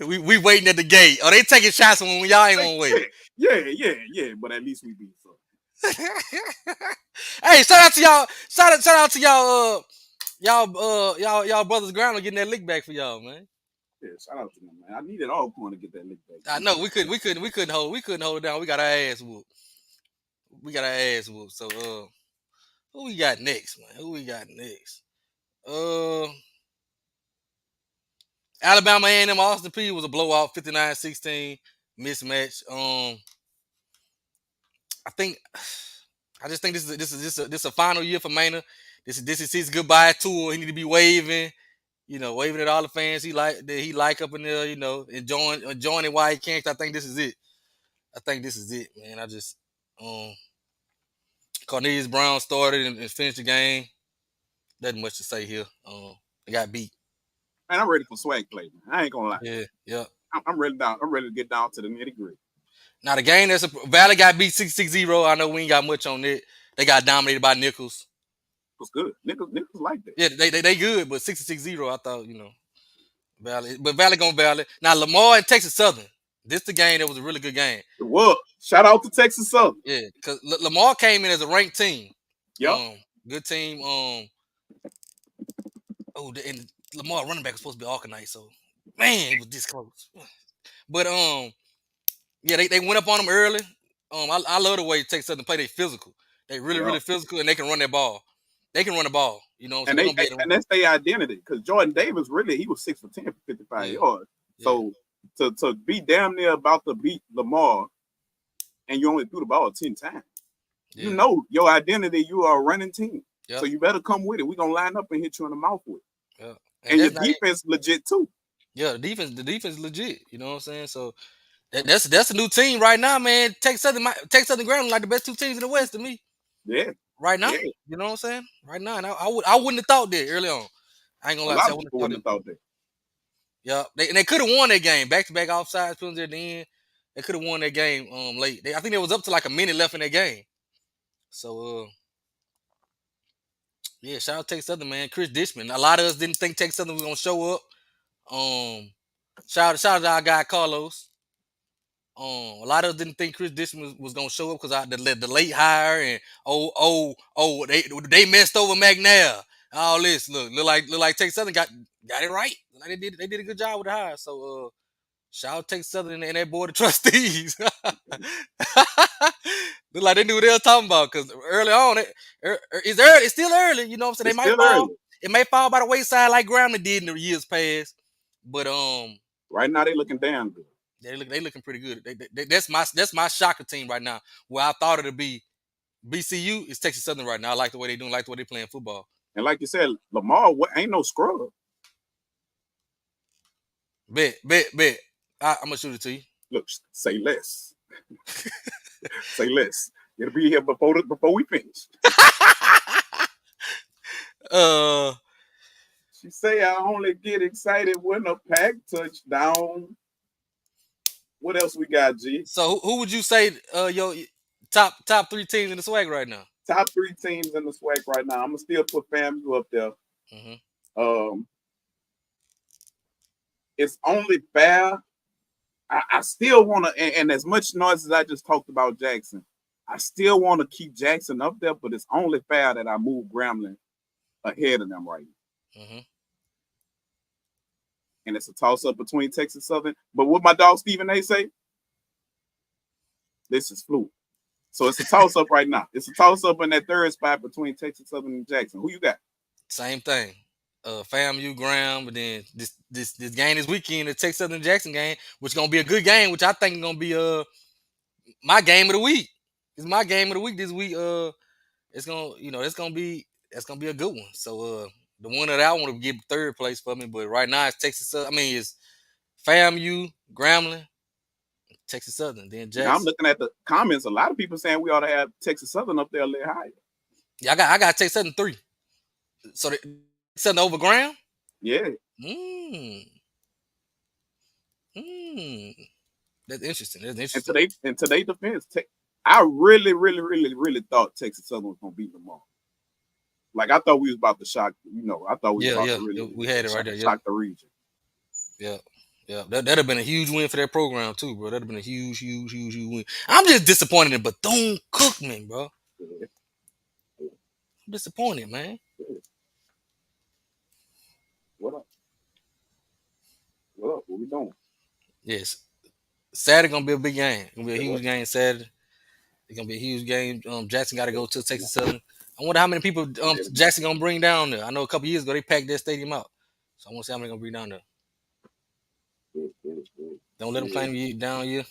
[SPEAKER 3] We waiting at the gate. Oh, they taking shots when y'all ain't gonna wait.
[SPEAKER 5] Yeah. But at least we beat Southern.
[SPEAKER 3] Hey, shout out to y'all. Shout out to y'all brothers Grambling getting that lick back for y'all, man.
[SPEAKER 5] Yeah, shout out to them, man. I needed all point to get that lick back.
[SPEAKER 3] I know we couldn't hold it down. We got our ass whooped. So who we got next, man? Alabama A&M Austin P was a blowout, 59-16 mismatch. I just think this is a final year for Maynard. This is his goodbye tour. He need to be waving at all the fans he like up in there, enjoying it while he can. I think this is it. Man. I just Cornelius Brown started and finished the game. Nothing much to say here. They got beat.
[SPEAKER 5] Man, I'm ready for swag play, man. I ain't gonna lie.
[SPEAKER 3] Yeah.
[SPEAKER 5] I'm ready down. I'm ready to get down to the nitty-gritty.
[SPEAKER 3] Now the game Valley got beat 66-0. I know we ain't got much on it. They got dominated by Nichols.
[SPEAKER 5] It was good. Nichols like that.
[SPEAKER 3] Yeah, they good, but 66-0, I thought, Valley. But Valley gonna Valley. Now Lamar and Texas Southern. This the game that was a really good game.
[SPEAKER 5] It was. Shout out to Texas Southern.
[SPEAKER 3] Yeah, because Lamar came in as a ranked team.
[SPEAKER 5] Yep.
[SPEAKER 3] Good team. And Lamar running back was supposed to be Arcanite, so man, it was this close. But yeah, they went up on them early. I love the way Texas Southern play. They physical. They really physical, and they can run that ball. They can run the ball. You know, so
[SPEAKER 5] and
[SPEAKER 3] they're gonna be able to.
[SPEAKER 5] and that's their identity because Jordan Davis really he was 6 for 10 for 55 yards. So to be damn near about to beat Lamar, and you only threw the ball 10 times. Yeah. You know your identity. You are a running team, so you better come with it. We're gonna line up and hit you in the mouth with it. Yeah. And your defense legit too.
[SPEAKER 3] Yeah, the defense is legit. You know what I'm saying? So that's a new team right now, man. Texas Southern Grambling like the best two teams in the West to me.
[SPEAKER 5] Yeah.
[SPEAKER 3] Right now, you know what I'm saying? Right now, and I wouldn't have thought that early on. I ain't gonna lie, I wouldn't have thought that. Yeah, they could have won that game. Back-to-back offsides penalties at the end. They could have won that game late. I think there was up to like a minute left in that game. So yeah, shout out Texas Southern, man. Chris Dishman. A lot of us didn't think Texas Southern was gonna show up. Shout out to our guy Carlos. A lot of us didn't think Chris Dishman was gonna show up because the late hire and they messed over McNair. All this look like Texas Southern got it right. Like they did a good job with the hire. So shout out Texas Southern and that board of trustees. Look like they knew what they were talking about because early on it's early. It's still early. You know what I'm saying? They might fall. Early. It may fall by the wayside like Grambling did in the years past. But
[SPEAKER 5] right now they looking damn good.
[SPEAKER 3] They looking pretty good. That's my shocker team right now. Where I thought it'd be BCU is Texas Southern right now. I like the way they doing, like the way they playing football.
[SPEAKER 5] And like you said, Lamar ain't no scrub.
[SPEAKER 3] Bet. I'm gonna shoot it to you.
[SPEAKER 5] Look, say less. Say less. It'll be here before we finish. She say I only get excited when a pack touchdown. What else we got, G?
[SPEAKER 3] So who would you say your top 3 teams in the SWAC right now?
[SPEAKER 5] Top 3 teams in the SWAC right now. I'm gonna still put FAMU up there. Mm-hmm. It's only fair. I still want to, and as much noise as I just talked about Jackson, I still want to keep Jackson up there, but it's only fair that I move Grambling ahead of them right now. Mm-hmm. And it's a toss-up between Texas Southern. But what my dog Stephen A say, this is fluid. So it's a toss-up right now. It's a toss-up in that third spot between Texas Southern and Jackson. Who you got?
[SPEAKER 3] Same thing. FAMU, Graham, but then this game this weekend, the Texas Southern Jackson game, which is gonna be a good game, which I think is gonna be my game of the week. It's my game of the week this week. It's gonna be a good one. So the one that I want to give third place for me, but right now it's Texas Southern. I mean it's FAMU, Grambling, Texas Southern, then Jackson.
[SPEAKER 5] Now I'm looking at the comments. A lot of people saying we ought to have Texas Southern up there a little higher.
[SPEAKER 3] Yeah, I got Texas Southern 3. So Southern over Graham?
[SPEAKER 5] Yeah.
[SPEAKER 3] That's interesting.
[SPEAKER 5] And today defense, I really thought Texas Southern was gonna beat them all. Like I thought we was about to shock. I thought we was about to really
[SPEAKER 3] we had it right there.
[SPEAKER 5] Shock the region.
[SPEAKER 3] Yeah. That'd have been a huge win for that program too, bro. That'd have been a huge win. I'm just disappointed in Bethune-Cookman, bro. Yeah. I'm disappointed, man.
[SPEAKER 5] Yeah. What up? What we doing?
[SPEAKER 3] Yes. Saturday gonna be a big game. It's gonna be a huge game Saturday. It's gonna be a huge game. Jackson got to go to Texas Southern. I wonder how many people Jackson gonna bring down there. I know a couple years ago they packed that stadium out, so I want to see how many gonna bring down there. Don't let them claim you down here.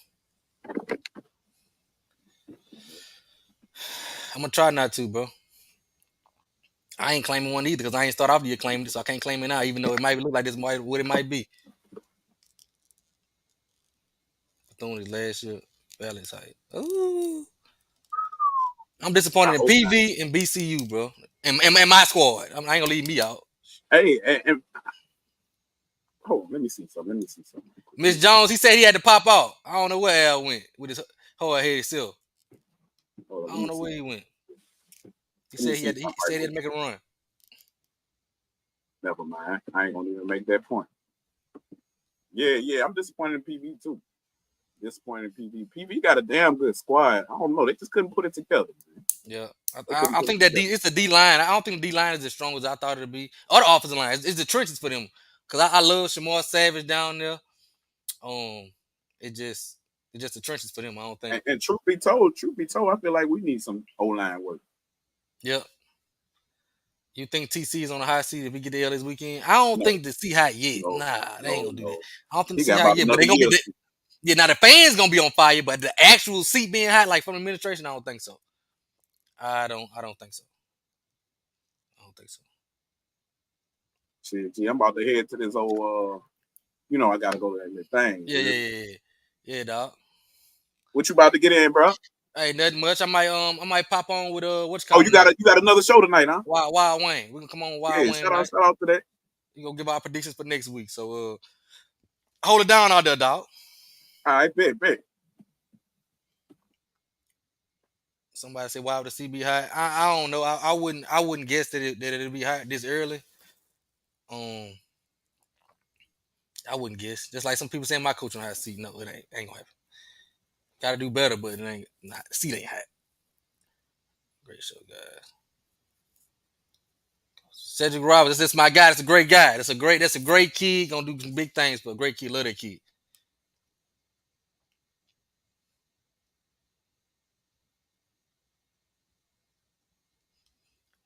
[SPEAKER 3] I'm gonna try not to, bro. I ain't claiming one either because I ain't start off the year claiming it, so I can't claim it now, even though it might look like this what it might be. Bethune is last year balance height. Ooh. I'm disappointed in PV and BCU, bro. And my squad. I ain't gonna leave me out.
[SPEAKER 5] Hey, and let me see something.
[SPEAKER 3] Miss Jones, he said he had to pop out. I don't know where Al went with his whole head self. I don't know where he went. He said he had to make a run.
[SPEAKER 5] Never mind. I ain't gonna even make that point. Yeah, I'm disappointed in PV too. PV got a damn good squad. I don't know. They just couldn't put it together. Man.
[SPEAKER 3] Yeah,
[SPEAKER 5] They couldn't
[SPEAKER 3] I
[SPEAKER 5] put it
[SPEAKER 3] think that
[SPEAKER 5] together.
[SPEAKER 3] it's the D line. I don't think the D line is as strong as I thought it'd be. Or the offensive line. It's the trenches for them. Cause I love Shamar Savage down there. Um, it just it's just the trenches for them. I don't think.
[SPEAKER 5] And truth be told, I feel like we need some O-line work.
[SPEAKER 3] Yep. You think TC is on the high seat if we get there this weekend? I don't
[SPEAKER 5] No,
[SPEAKER 3] think the seat hot yet.
[SPEAKER 5] no,
[SPEAKER 3] Nah, they ain't
[SPEAKER 5] no,
[SPEAKER 3] gonna do that.
[SPEAKER 5] no.
[SPEAKER 3] I don't think the
[SPEAKER 5] He
[SPEAKER 3] seat
[SPEAKER 5] got
[SPEAKER 3] hot
[SPEAKER 5] about
[SPEAKER 3] yet, but
[SPEAKER 5] another
[SPEAKER 3] they gonna
[SPEAKER 5] year.
[SPEAKER 3] be. Yeah, now the fans gonna be on fire, but the actual seat being hot, like from administration, I don't think so. I don't think so. I don't think so.
[SPEAKER 5] Shit, I'm about to head to this old. I gotta go to that little thing.
[SPEAKER 3] Yeah, dog.
[SPEAKER 5] What you about to get in, bro?
[SPEAKER 3] Hey, nothing much. I might pop on with what's
[SPEAKER 5] Oh,
[SPEAKER 3] called
[SPEAKER 5] you got another show tonight, huh?
[SPEAKER 3] Wild Wayne. We can come on Wild
[SPEAKER 5] Yeah,
[SPEAKER 3] Wayne
[SPEAKER 5] shout
[SPEAKER 3] night.
[SPEAKER 5] out to that.
[SPEAKER 3] We gonna give our predictions for next week. So hold it down out there, dog.
[SPEAKER 5] All right, bet.
[SPEAKER 3] Somebody say why would the sea be hot? I don't know. I wouldn't guess that it'd be hot this early. Um, I wouldn't guess. Just like some people saying my coach on hot seat. No, it ain't gonna happen. Gotta do better, but it ain't. Not the seat ain't hot. Great show, guys. Cedric Roberts, that's my guy. That's a great guy. That's a great kid. Gonna do some big things for a great kid. Love that kid.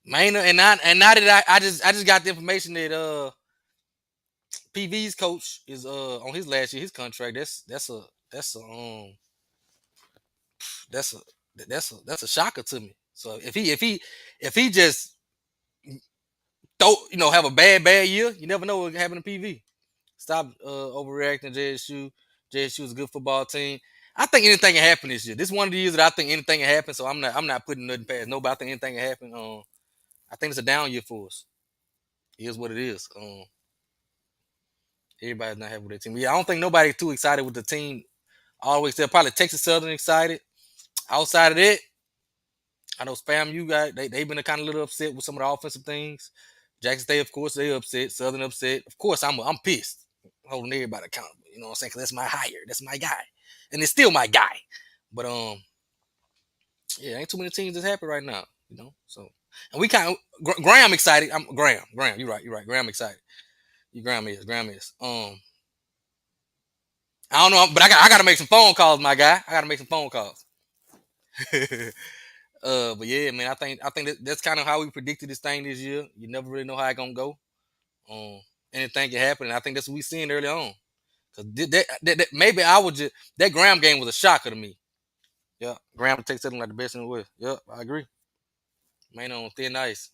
[SPEAKER 3] Maynard and now that I just got the information that PV's coach is on his last year his contract. That's a that's a shocker to me. So if he just have a bad year, you never know what can happen to PV. Stop overreacting to JSU. JSU is a good football team. I think anything can happen this year. This is one of the years that I think anything can happen. So I'm not putting nothing past nobody. I think anything can happen. I think it's a down year for us. It is what it is. Everybody's not happy with their team. Yeah, I don't think nobody's too excited with the team. Always there. Probably Texas Southern excited. Outside of that, I know FAMU they've been a kind of little upset with some of the offensive things. Jackson State, of course, they upset. Southern upset. Of course, I'm pissed. Holding everybody accountable. You know what I'm saying? Because that's my hire. That's my guy. And it's still my guy. But yeah, ain't too many teams that's happy right now. So and we kind of Graham excited. I'm Graham. You're right. Graham excited. Graham is. I don't know, but I got to make some phone calls, my guy. I got to make some phone calls. But yeah, man, I think that's kind of how we predicted this thing this year. You never really know how it's gonna go. Anything can happen, and I think that's what we seen early on. Cause maybe I would just that Graham game was a shocker to me. Yeah, Graham takes something like the best in the world. Yep, I agree. Man on thin ice.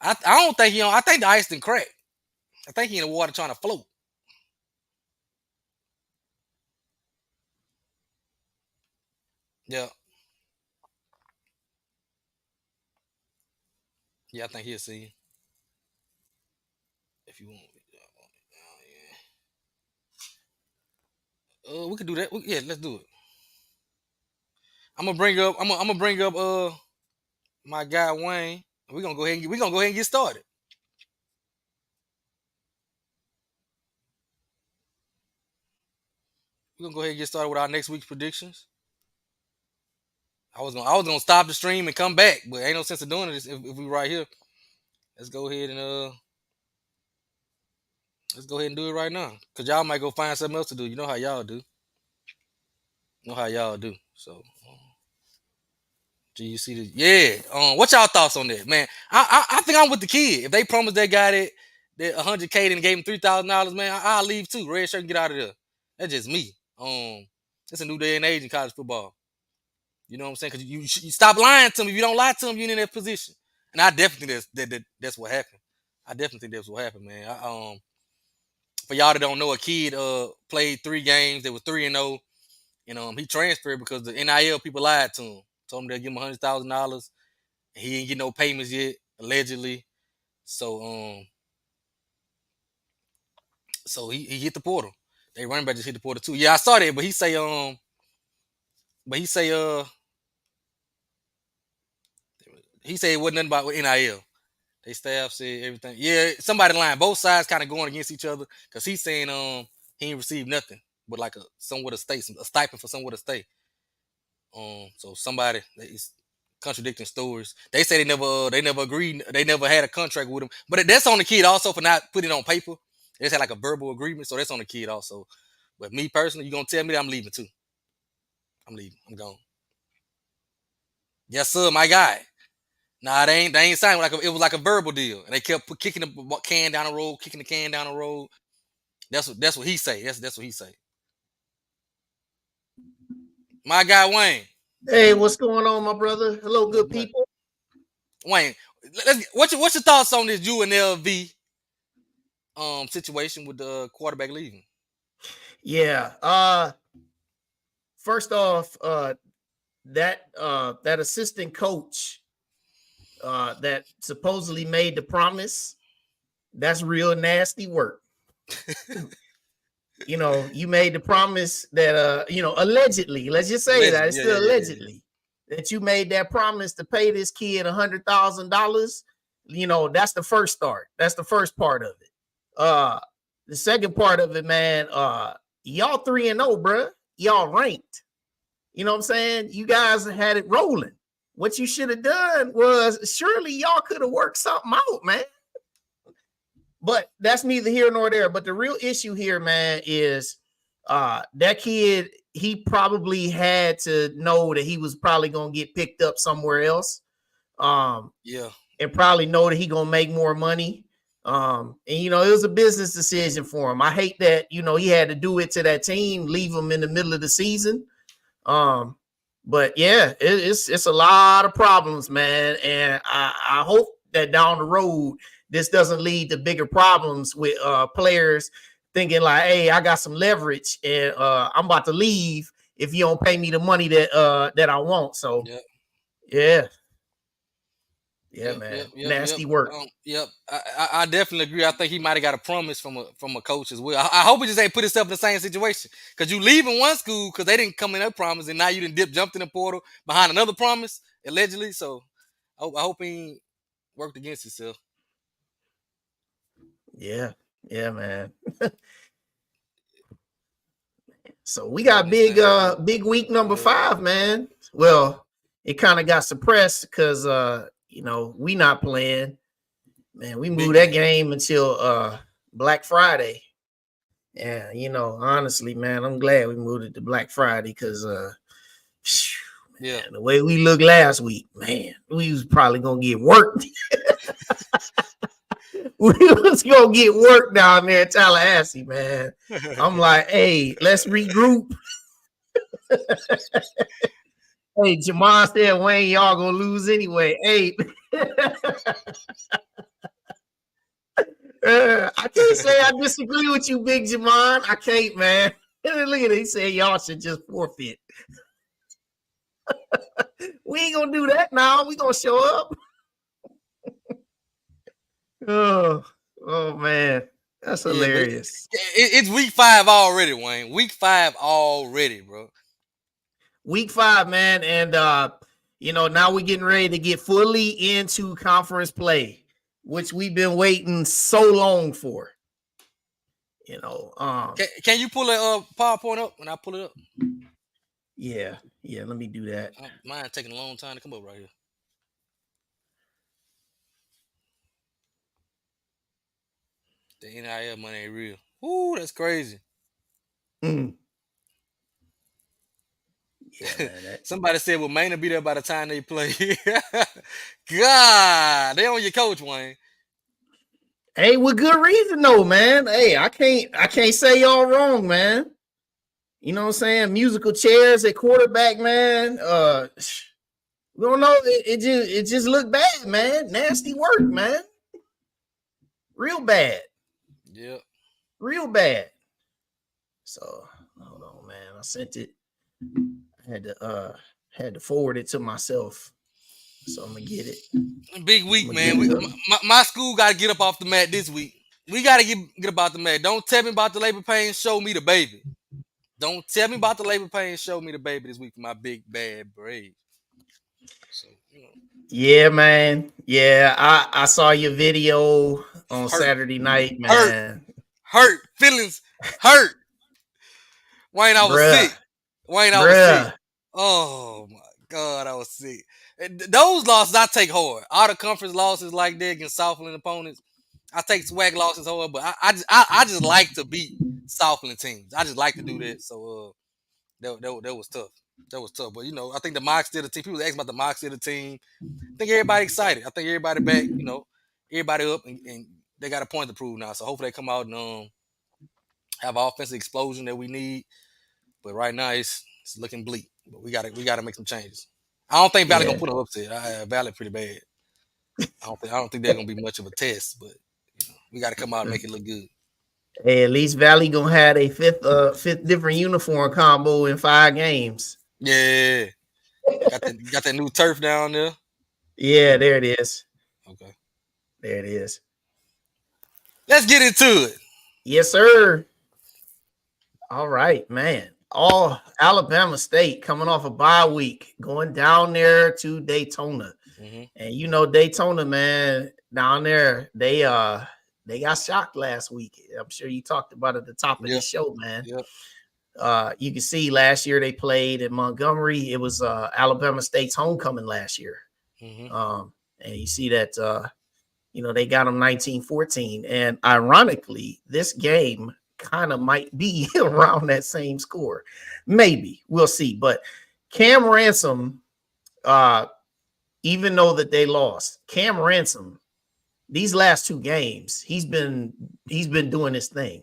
[SPEAKER 3] I don't think I think the ice didn't crack. I think he in the water trying to float. Yeah, yeah, I think he'll see you if you want. We could do that. Yeah, let's do it. I'm gonna bring up. I'm gonna bring up. My guy Wayne. We're gonna go ahead and get started. We're gonna go ahead and get started with our next week's predictions. I was gonna stop the stream and come back, but ain't no sense of doing it if we right here. Let's go ahead and let's go ahead and do it right now. Cause y'all might go find something else to do. You know how y'all do. So do you see the what y'all thoughts on that, man? I think I'm with the kid. If they promised that guy that 100K and gave him $3,000, man, I'll leave too. Red shirt and get out of there. That's just me. It's a new day and age in college football. You know what I'm saying? Because you stop lying to him. If you don't lie to him, you're in that position. And I definitely think that's what happened. I definitely think that's what happened, man. For y'all that don't know, a kid played 3 games. They were 3-0, and he transferred because the NIL people lied to him. Told him they'll give him $100,000. He ain't get no payments yet, allegedly. So he hit the portal. They running back just hit the portal too. Yeah, I saw that, but he say he said it wasn't nothing about NIL. They staff said everything. Yeah, somebody lying. Both sides kind of going against each other because he's saying he ain't received nothing but like a somewhere to stay, a stipend for somewhere to stay. So somebody contradicting stories. They say they never agreed, they never had a contract with him. But that's on the kid also for not putting it on paper. They just had like a verbal agreement, so that's on the kid also. But me personally, you gonna tell me that I'm leaving too? I'm leaving. I'm gone. Yes, sir, my guy. Nah, they ain't signing like it was like a verbal deal, and they kept kicking the can down the road, kicking the can down the road. That's what he say. That's what he say. My guy Wayne.
[SPEAKER 7] Hey, what's going on, my brother? Hello, good people.
[SPEAKER 3] Wayne, what's your thoughts on this UNLV situation with the quarterback leaving?
[SPEAKER 7] Yeah. First off, that assistant coach that supposedly made the promise, that's real nasty work. You made the promise that allegedly, let's just say that it's still allegedly that you made that promise to pay this kid $100,000. That's the first start. That's the first part of it. The second part of it, man, y'all 3-0, bro. Y'all ranked. You know what I'm saying? You guys had it rolling. What you should have done was surely y'all could have worked something out, man. But that's neither here nor there. But the real issue here, man, is that kid, he probably had to know that he was probably going to get picked up somewhere else. And probably know that he going to make more money. And, it was a business decision for him. I hate that, he had to do it to that team, leave him in the middle of the season. But yeah, it's a lot of problems, man. And I hope that down the road, this doesn't lead to bigger problems with players thinking like, hey, I got some leverage and I'm about to leave if you don't pay me the money that I want. So yeah. Yeah, man. Nasty work.
[SPEAKER 3] I definitely agree. I think he might have got a promise from a coach as well. I hope he just ain't put himself in the same situation. Because you leaving one school because they didn't come in that promise, and now you didn't jumped in the portal behind another promise, allegedly. So I hope he ain't worked against himself.
[SPEAKER 7] Yeah, man. So we got big week number 5, man. Well, it kind of got suppressed because we not playing. Man, we moved that game until Black Friday. And honestly, man, I'm glad we moved it to Black Friday because the way we looked last week, man, we was probably gonna get worked. We was gonna get work down there in Tallahassee, man. I'm like, hey, let's regroup. Hey, Jamal said, Wayne, y'all gonna lose anyway. Hey, I can't say I disagree with you, Big Jamon. I can't, man. Look at it. He said y'all should just forfeit. We ain't gonna do that now. We gonna show up. Oh man, that's hilarious.
[SPEAKER 3] It's week 5 already, Wayne. Week 5 already, bro.
[SPEAKER 7] Week 5, man, and now we're getting ready to get fully into conference play, which we've been waiting so long for.
[SPEAKER 3] Can you pull a PowerPoint up when I pull it up?
[SPEAKER 7] Yeah. Let me do that.
[SPEAKER 3] Mine taking a long time to come up right here. The NIL money ain't real. Ooh, that's crazy.
[SPEAKER 7] Yeah, man,
[SPEAKER 3] somebody said, well, Maine will be there by the time they play. God, they on your coach, Wayne.
[SPEAKER 7] Hey, with good reason, though, man. Hey, I can't say y'all wrong, man. You know what I'm saying? Musical chairs at quarterback, man. We don't know. It just looked bad, man. Nasty work, man. Real bad.
[SPEAKER 3] Yeah.
[SPEAKER 7] Real bad. So hold on, man. I sent it. I had to forward it to myself. So I'm gonna get it.
[SPEAKER 3] Big week, man. My school got to get up off the mat this week. We got to get up off the mat. Don't tell me about the labor pain. Show me the baby. Don't tell me about the labor pain. Show me the baby this week for my big bad Braves. So,
[SPEAKER 7] Yeah, man. Yeah, I saw your video on Saturday night, man.
[SPEAKER 3] Hurt. Feelings hurt. Wayne, I was sick. Wayne, I was sick. Oh my God, I was sick. Those losses I take hard. All the conference losses like that against Southland opponents, I take swag losses hard. But I just like to beat Southland teams. I just like to do that. So that was tough. That was tough. But I think the Mox still the team. People ask about the Mox still the team. I think everybody excited. I think everybody back. Everybody up and they got a point to prove now. So hopefully they come out and have an offensive explosion that we need. But right now it's looking bleak. But we gotta make some changes. I don't think Valley gonna put them upset. Valley pretty bad. I don't think they're gonna be much of a test, but we gotta come out and make it look good.
[SPEAKER 7] Hey, at least Valley gonna have a fifth different uniform combo in 5 games.
[SPEAKER 3] Yeah. Got that new turf down there.
[SPEAKER 7] Yeah, there it is.
[SPEAKER 3] Okay.
[SPEAKER 7] There it is.
[SPEAKER 3] Let's get into it.
[SPEAKER 7] Yes, sir. All right, man. Alabama State coming off a bye week, going down there to Daytona.
[SPEAKER 3] Mm-hmm.
[SPEAKER 7] And Daytona, man, down there, they got shocked last week. I'm sure you talked about it at the top of the show, man.
[SPEAKER 3] Yep.
[SPEAKER 7] You can see last year they played in Montgomery. It was Alabama State's homecoming last year.
[SPEAKER 3] Mm-hmm.
[SPEAKER 7] And you see that they got them 19-14. And ironically, this game kind of might be around that same score. Maybe. We'll see. But Cam Ransom, even though that they lost, Cam Ransom, these last 2 games, he's been doing his thing.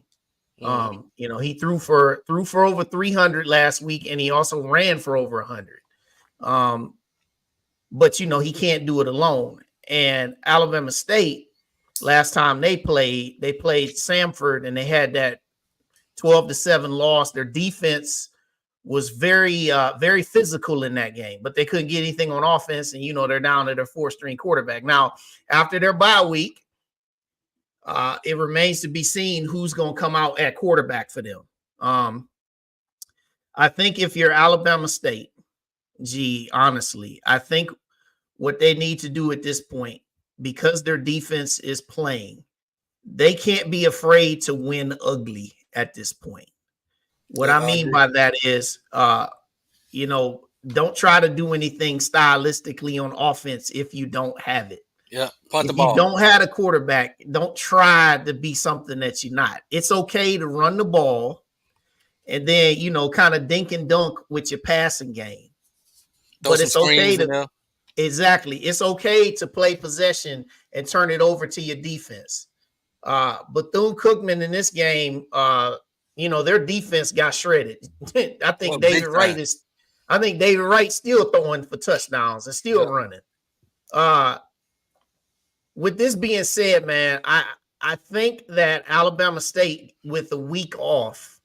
[SPEAKER 3] Mm-hmm.
[SPEAKER 7] He threw for over 300 last week, and he also ran for over 100. But he can't do it alone. And Alabama State, last time they played Samford, and they had that 12-7 loss. Their defense was very physical in that game, but they couldn't get anything on offense. And they're down to their 4th-string quarterback now. After their bye week, it remains to be seen who's going to come out at quarterback for them. I think if you're Alabama State, honestly, I think what they need to do at this point, because their defense is playing, they can't be afraid to win ugly at this point. What I mean by that is, don't try to do anything stylistically on offense if you don't have it.
[SPEAKER 3] Yeah, punt the
[SPEAKER 7] if
[SPEAKER 3] ball.
[SPEAKER 7] You don't have a quarterback, don't try to be something that you're not. It's okay to run the ball and then, kind of dink and dunk with your passing game. But it's okay to it's okay to play possession and turn it over to your defense. Bethune-Cookman in this game, their defense got shredded. I think David Wright still throwing for touchdowns and still running. With this being said, man, I think that Alabama State, with a week off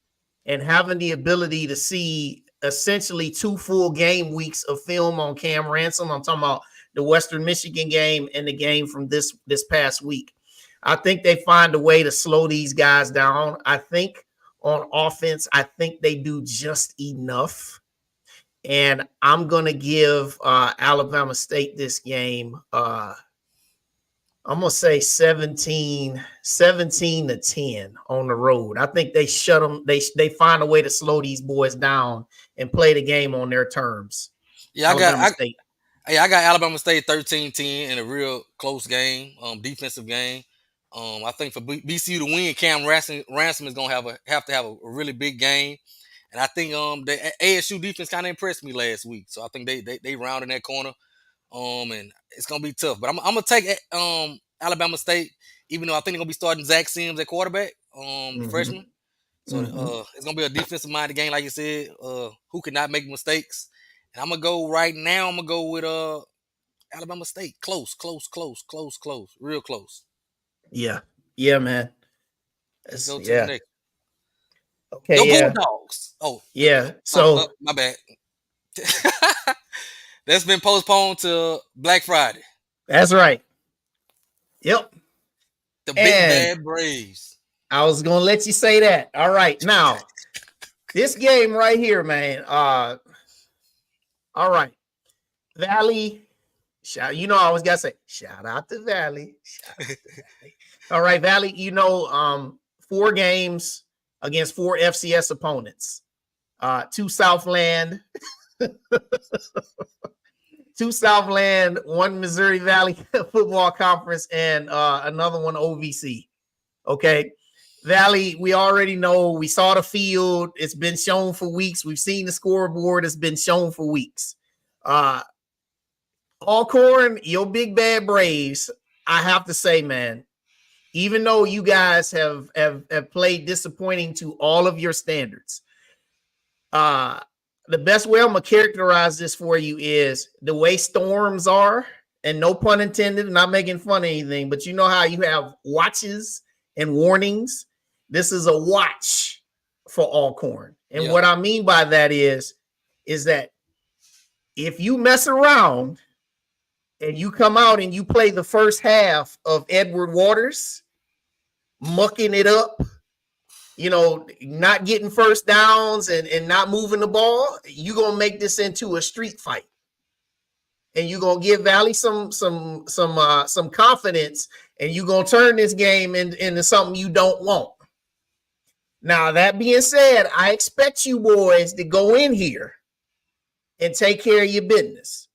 [SPEAKER 7] and having the ability to see essentially 2 full game weeks of film on Cam Ransom, I'm talking about the Western Michigan game and the game from this past week, I think they find a way to slow these guys down. I think on offense, I think they do just enough. And I'm going to give Alabama State this game, I'm going to say 17-10 on the road. I think they shut them. They find a way to slow these boys down and play the game on their terms.
[SPEAKER 3] Yeah, I got Alabama State 13-10 in a real close game, defensive game. I think for BCU to win, Cam Ransom is going to have to have a really big game. And I think the ASU defense kind of impressed me last week. So I think they rounded that corner. And it's gonna be tough, but I'm gonna take Alabama State, even though I think they're gonna be starting Zach Sims at quarterback, the freshman. So it's gonna be a defensive minded game, like you said, who cannot make mistakes. And I'm gonna go right now. I'm gonna go with Alabama State, close, real close.
[SPEAKER 7] Yeah, man.
[SPEAKER 3] Let's go to the next.
[SPEAKER 7] Okay,
[SPEAKER 3] Go Bulldogs. Oh,
[SPEAKER 7] yeah. So
[SPEAKER 3] my bad. That's been postponed to Black Friday.
[SPEAKER 7] That's right. Yep.
[SPEAKER 3] The Big Bad Braves.
[SPEAKER 7] I was going to let you say that. All right. Now, this game right here, man. All right. Valley. I always got to say, shout out to Valley. All right, Valley, 4 games against 4 FCS opponents. 2 Southland. 2 Southland, 1 Missouri Valley Football Conference, and another one OVC. Okay. Valley, we already know. We saw the field. It's been shown for weeks. We've seen the scoreboard. It's been shown for weeks. Alcorn, your big bad Braves, I have to say, man, even though you guys have played disappointing to all of your standards, the best way I'm going to characterize this for you is the way storms are, and no pun intended, not making fun of anything, but you know how you have watches and warnings. This is a watch for Alcorn. And what I mean by that is that if you mess around and you come out and you play the first half of Edward Waters, mucking it up, you know, not getting first downs and not moving the ball, you're going to make this into a street fight. And you're going to give Valley some confidence, and you're going to turn this game into something you don't want. Now, that being said, I expect you boys to go in here and take care of your business.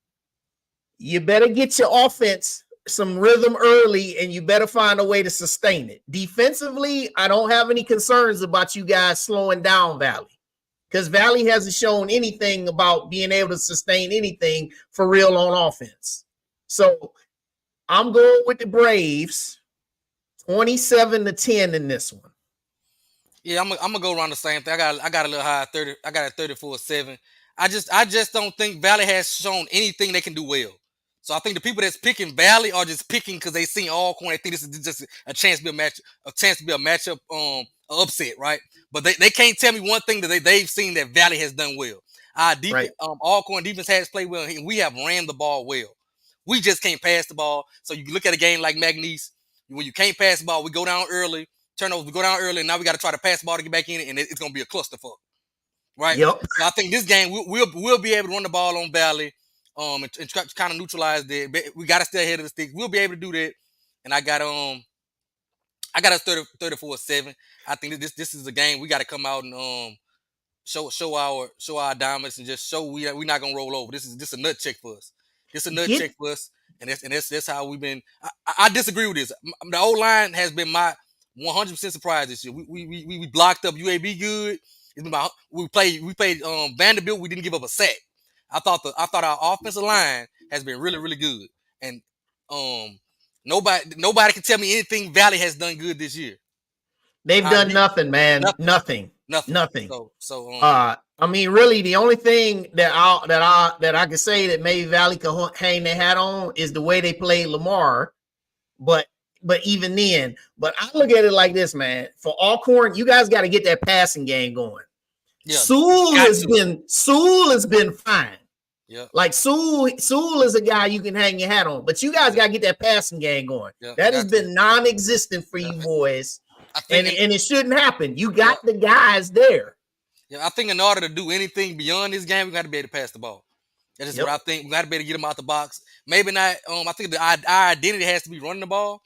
[SPEAKER 7] You better get your offense some rhythm early, and you better find a way to sustain it. Defensively, I don't have any concerns about you guys slowing down Valley, because Valley hasn't shown anything about being able to sustain anything for real on offense. So I'm going with the Braves 27-10 in this one.
[SPEAKER 3] Yeah, I'm gonna go around the same thing. I got a little high 30. I got a 34-7. I just don't think Valley has shown anything they can do well. So I think the people that's picking Valley are just picking because they seen Alcorn. They think this is just a chance to be a matchup, upset, right? But they can't tell me one thing that they've seen that Valley has done well. Our defense,
[SPEAKER 7] Right.
[SPEAKER 3] Alcorn defense has played well, and we have ran the ball well. We just can't pass the ball. So you look at a game like McNeese, when you can't pass the ball, we go down early, turnovers, we go down early, and now we got to try to pass the ball to get back in it, and it's going to be a clusterfuck, right?
[SPEAKER 7] Yep.
[SPEAKER 3] So I think this game we'll be able to run the ball on Valley, and try to kind of neutralize that. We got to stay ahead of the stick. We'll be able to do that, and I got a 34-7. I think this is a game we got to come out and show our dominance and just show we're not gonna roll over. This is a nut check for us. This is a nut check for us, and that's how we've been. I disagree with this. The O line has been my 100% surprise this year. We blocked up UAB good. It's been we played Vanderbilt. We didn't give up a sack. I thought our offensive line has been really, really good, and nobody can tell me anything Valley has done good this year.
[SPEAKER 7] They've done nothing, man. Nothing.
[SPEAKER 3] So
[SPEAKER 7] I mean, really, the only thing that I can say that maybe Valley could hang their hat on is the way they played Lamar. But even then, but I look at it like this, man. For Alcorn, you guys got to get that passing game going. Yeah, Sewell has been fine.
[SPEAKER 3] Yeah,
[SPEAKER 7] like Sewell is a guy you can hang your hat on, but you guys got to get that passing game going. Yeah, that has been non-existent for you boys, and it shouldn't happen. You got the guys there.
[SPEAKER 3] Yeah, I think in order to do anything beyond this game, we got to be able to pass the ball. That's just what I think. We got to be able to get them out the box. Maybe not. I think our identity has to be running the ball,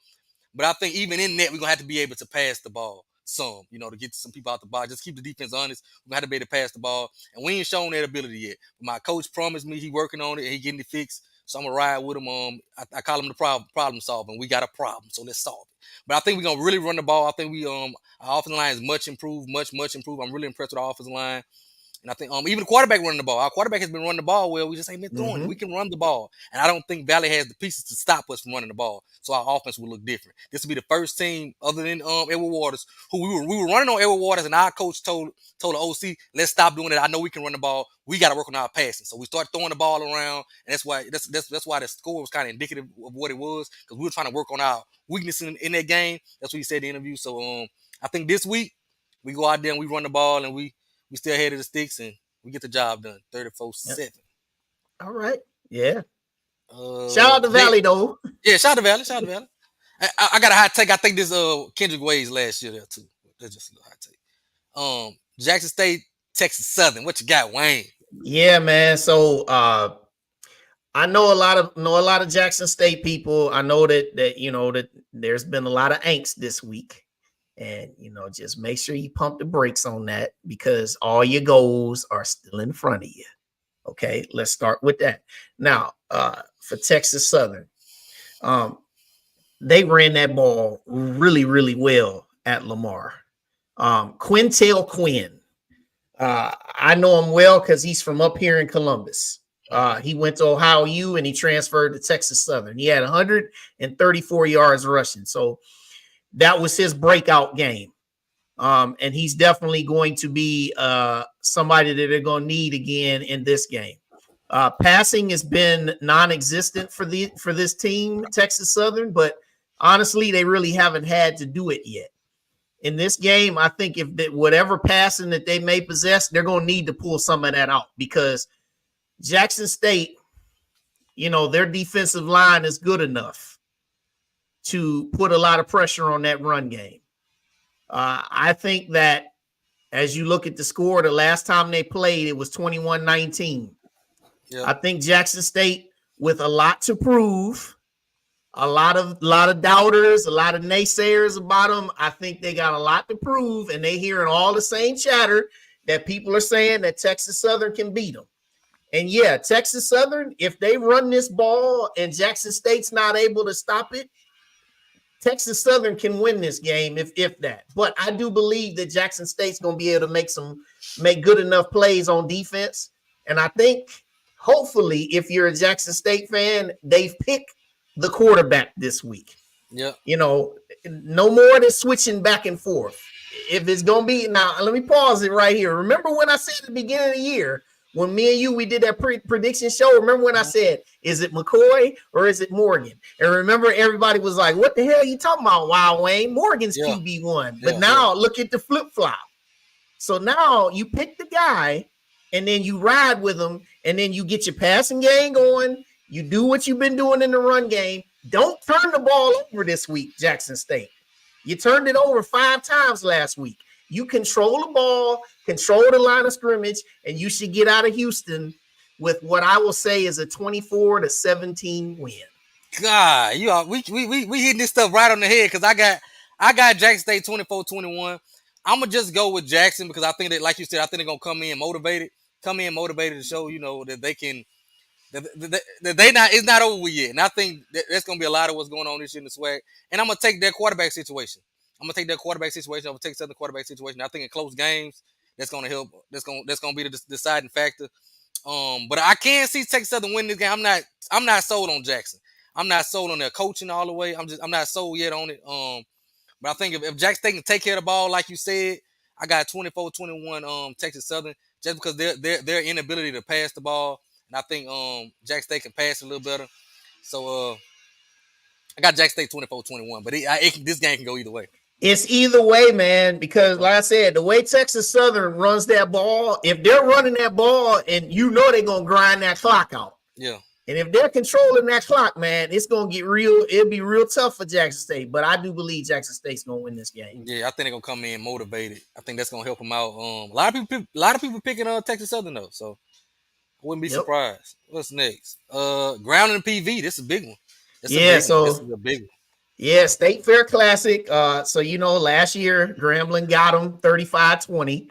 [SPEAKER 3] but I think even in that, we're gonna have to be able to pass the ball some, to get some people out the box. Just keep the defense honest. We're gonna have to be able to pass the ball, and we ain't shown that ability yet. My coach promised me he working on it and he getting it fixed. So I'm gonna ride with him. I call him the problem solving. We got a problem, so let's solve it. But I think we're gonna really run the ball. I think our offensive line is much improved. I'm really impressed with our offensive line. And I think even the quarterback running the ball. Our quarterback has been running the ball well. We just ain't been throwing it. We can run the ball. And I don't think Valley has the pieces to stop us from running the ball. So our offense will look different. This will be the first team other than Edward Waters, who we were running on Edward Waters, and our coach told the OC, let's stop doing it. I know we can run the ball. We got to work on our passing. So we start throwing the ball around, and that's why the score was kind of indicative of what it was, because we were trying to work on our weakness in that game. That's what he said in the interview. So I think this week we go out there and we run the ball, and we stay ahead of the sticks, and we get the job done. 34-7.
[SPEAKER 7] Yep. All right. Yeah. Shout out to Valley, though.
[SPEAKER 3] Yeah, shout out to Valley. I got a hot take. I think this Kendrick Wade's last year there, too. That's just a little hot take. Jackson State, Texas Southern. What you got, Wayne?
[SPEAKER 7] Yeah, man. So I know a lot of Jackson State people. I know that there's been a lot of angst this week. And, just make sure you pump the brakes on that, because all your goals are still in front of you. Okay, let's start with that. Now, for Texas Southern, they ran that ball really, really well at Lamar. Cyntel Quinn, I know him well because he's from up here in Columbus. He went to Ohio U and he transferred to Texas Southern. He had 134 yards rushing. So that was his breakout game. And he's definitely going to be somebody that they're going to need again in this game. Passing has been non-existent for this team, Texas Southern, but honestly, they really haven't had to do it yet. In this game, I think if whatever passing that they may possess, they're going to need to pull some of that out because Jackson State, their defensive line is good enough to put a lot of pressure on that run game. I think that as you look at the score, the last time they played, it was 21-19. Yeah. I think Jackson State, with a lot to prove, a lot of doubters, a lot of naysayers about them, I think they got a lot to prove, and they hearing all the same chatter that people are saying that Texas Southern can beat them. And yeah, Texas Southern, if they run this ball and Jackson State's not able to stop it, Texas Southern can win this game if that. But I do believe that Jackson State's going to be able to make good enough plays on defense. And I think hopefully if you're a Jackson State fan, they've picked the quarterback this week. Yeah. No more than switching back and forth. If it's going to be, now let me pause it right here. Remember when I said at the beginning of the year, when me and you, we did that prediction show, remember when I said, is it McCoy or is it Morgan? And remember everybody was like, what the hell are you talking about, Wild Wayne? Morgan's QB1. But now look at the flip-flop. So now you pick the guy and then you ride with him and then you get your passing game going. You do what you've been doing in the run game. Don't turn the ball over this week, Jackson State. You turned it over 5 times last week. You control the ball, control the line of scrimmage, and you should get out of Houston with what I will say is a 24-17 win.
[SPEAKER 3] God, we hitting this stuff right on the head because I got Jackson State 24-21. I'm gonna just go with Jackson because I think that, like you said, I think they're gonna come in motivated to show that they can. It's not over yet, and I think that's gonna be a lot of what's going on this year in the SWAC. And I'm gonna take their quarterback situation. I'm gonna take their quarterback situation. I'm gonna take Southern quarterback situation. I think in close games, that's gonna help. That's gonna be the deciding factor. But I can see Texas Southern win this game. I'm not sold on Jackson. I'm not sold on their coaching all the way. I'm not sold yet on it. But I think if Jackson State can take care of the ball, like you said, I got 24-21 Texas Southern just because their inability to pass the ball. And I think Jackson State can pass a little better. So I got Jackson State 24-21. But this game can go either way.
[SPEAKER 7] It's either way, man, because like I said, the way Texas Southern runs that ball, if they're running that ball and they're going to grind that clock out. Yeah. And if they're controlling that clock, man, it's going to get real. It'll be real tough for Jackson State. But I do believe Jackson State's going to win this game.
[SPEAKER 3] Yeah, I think they're going to come in motivated. I think that's going to help them out. A lot of people picking Texas Southern, though. So I wouldn't be surprised. What's next? Grambling PV. This is a big one. This is a big one.
[SPEAKER 7] Yeah, State Fair Classic. So last year Grambling got them 35-20.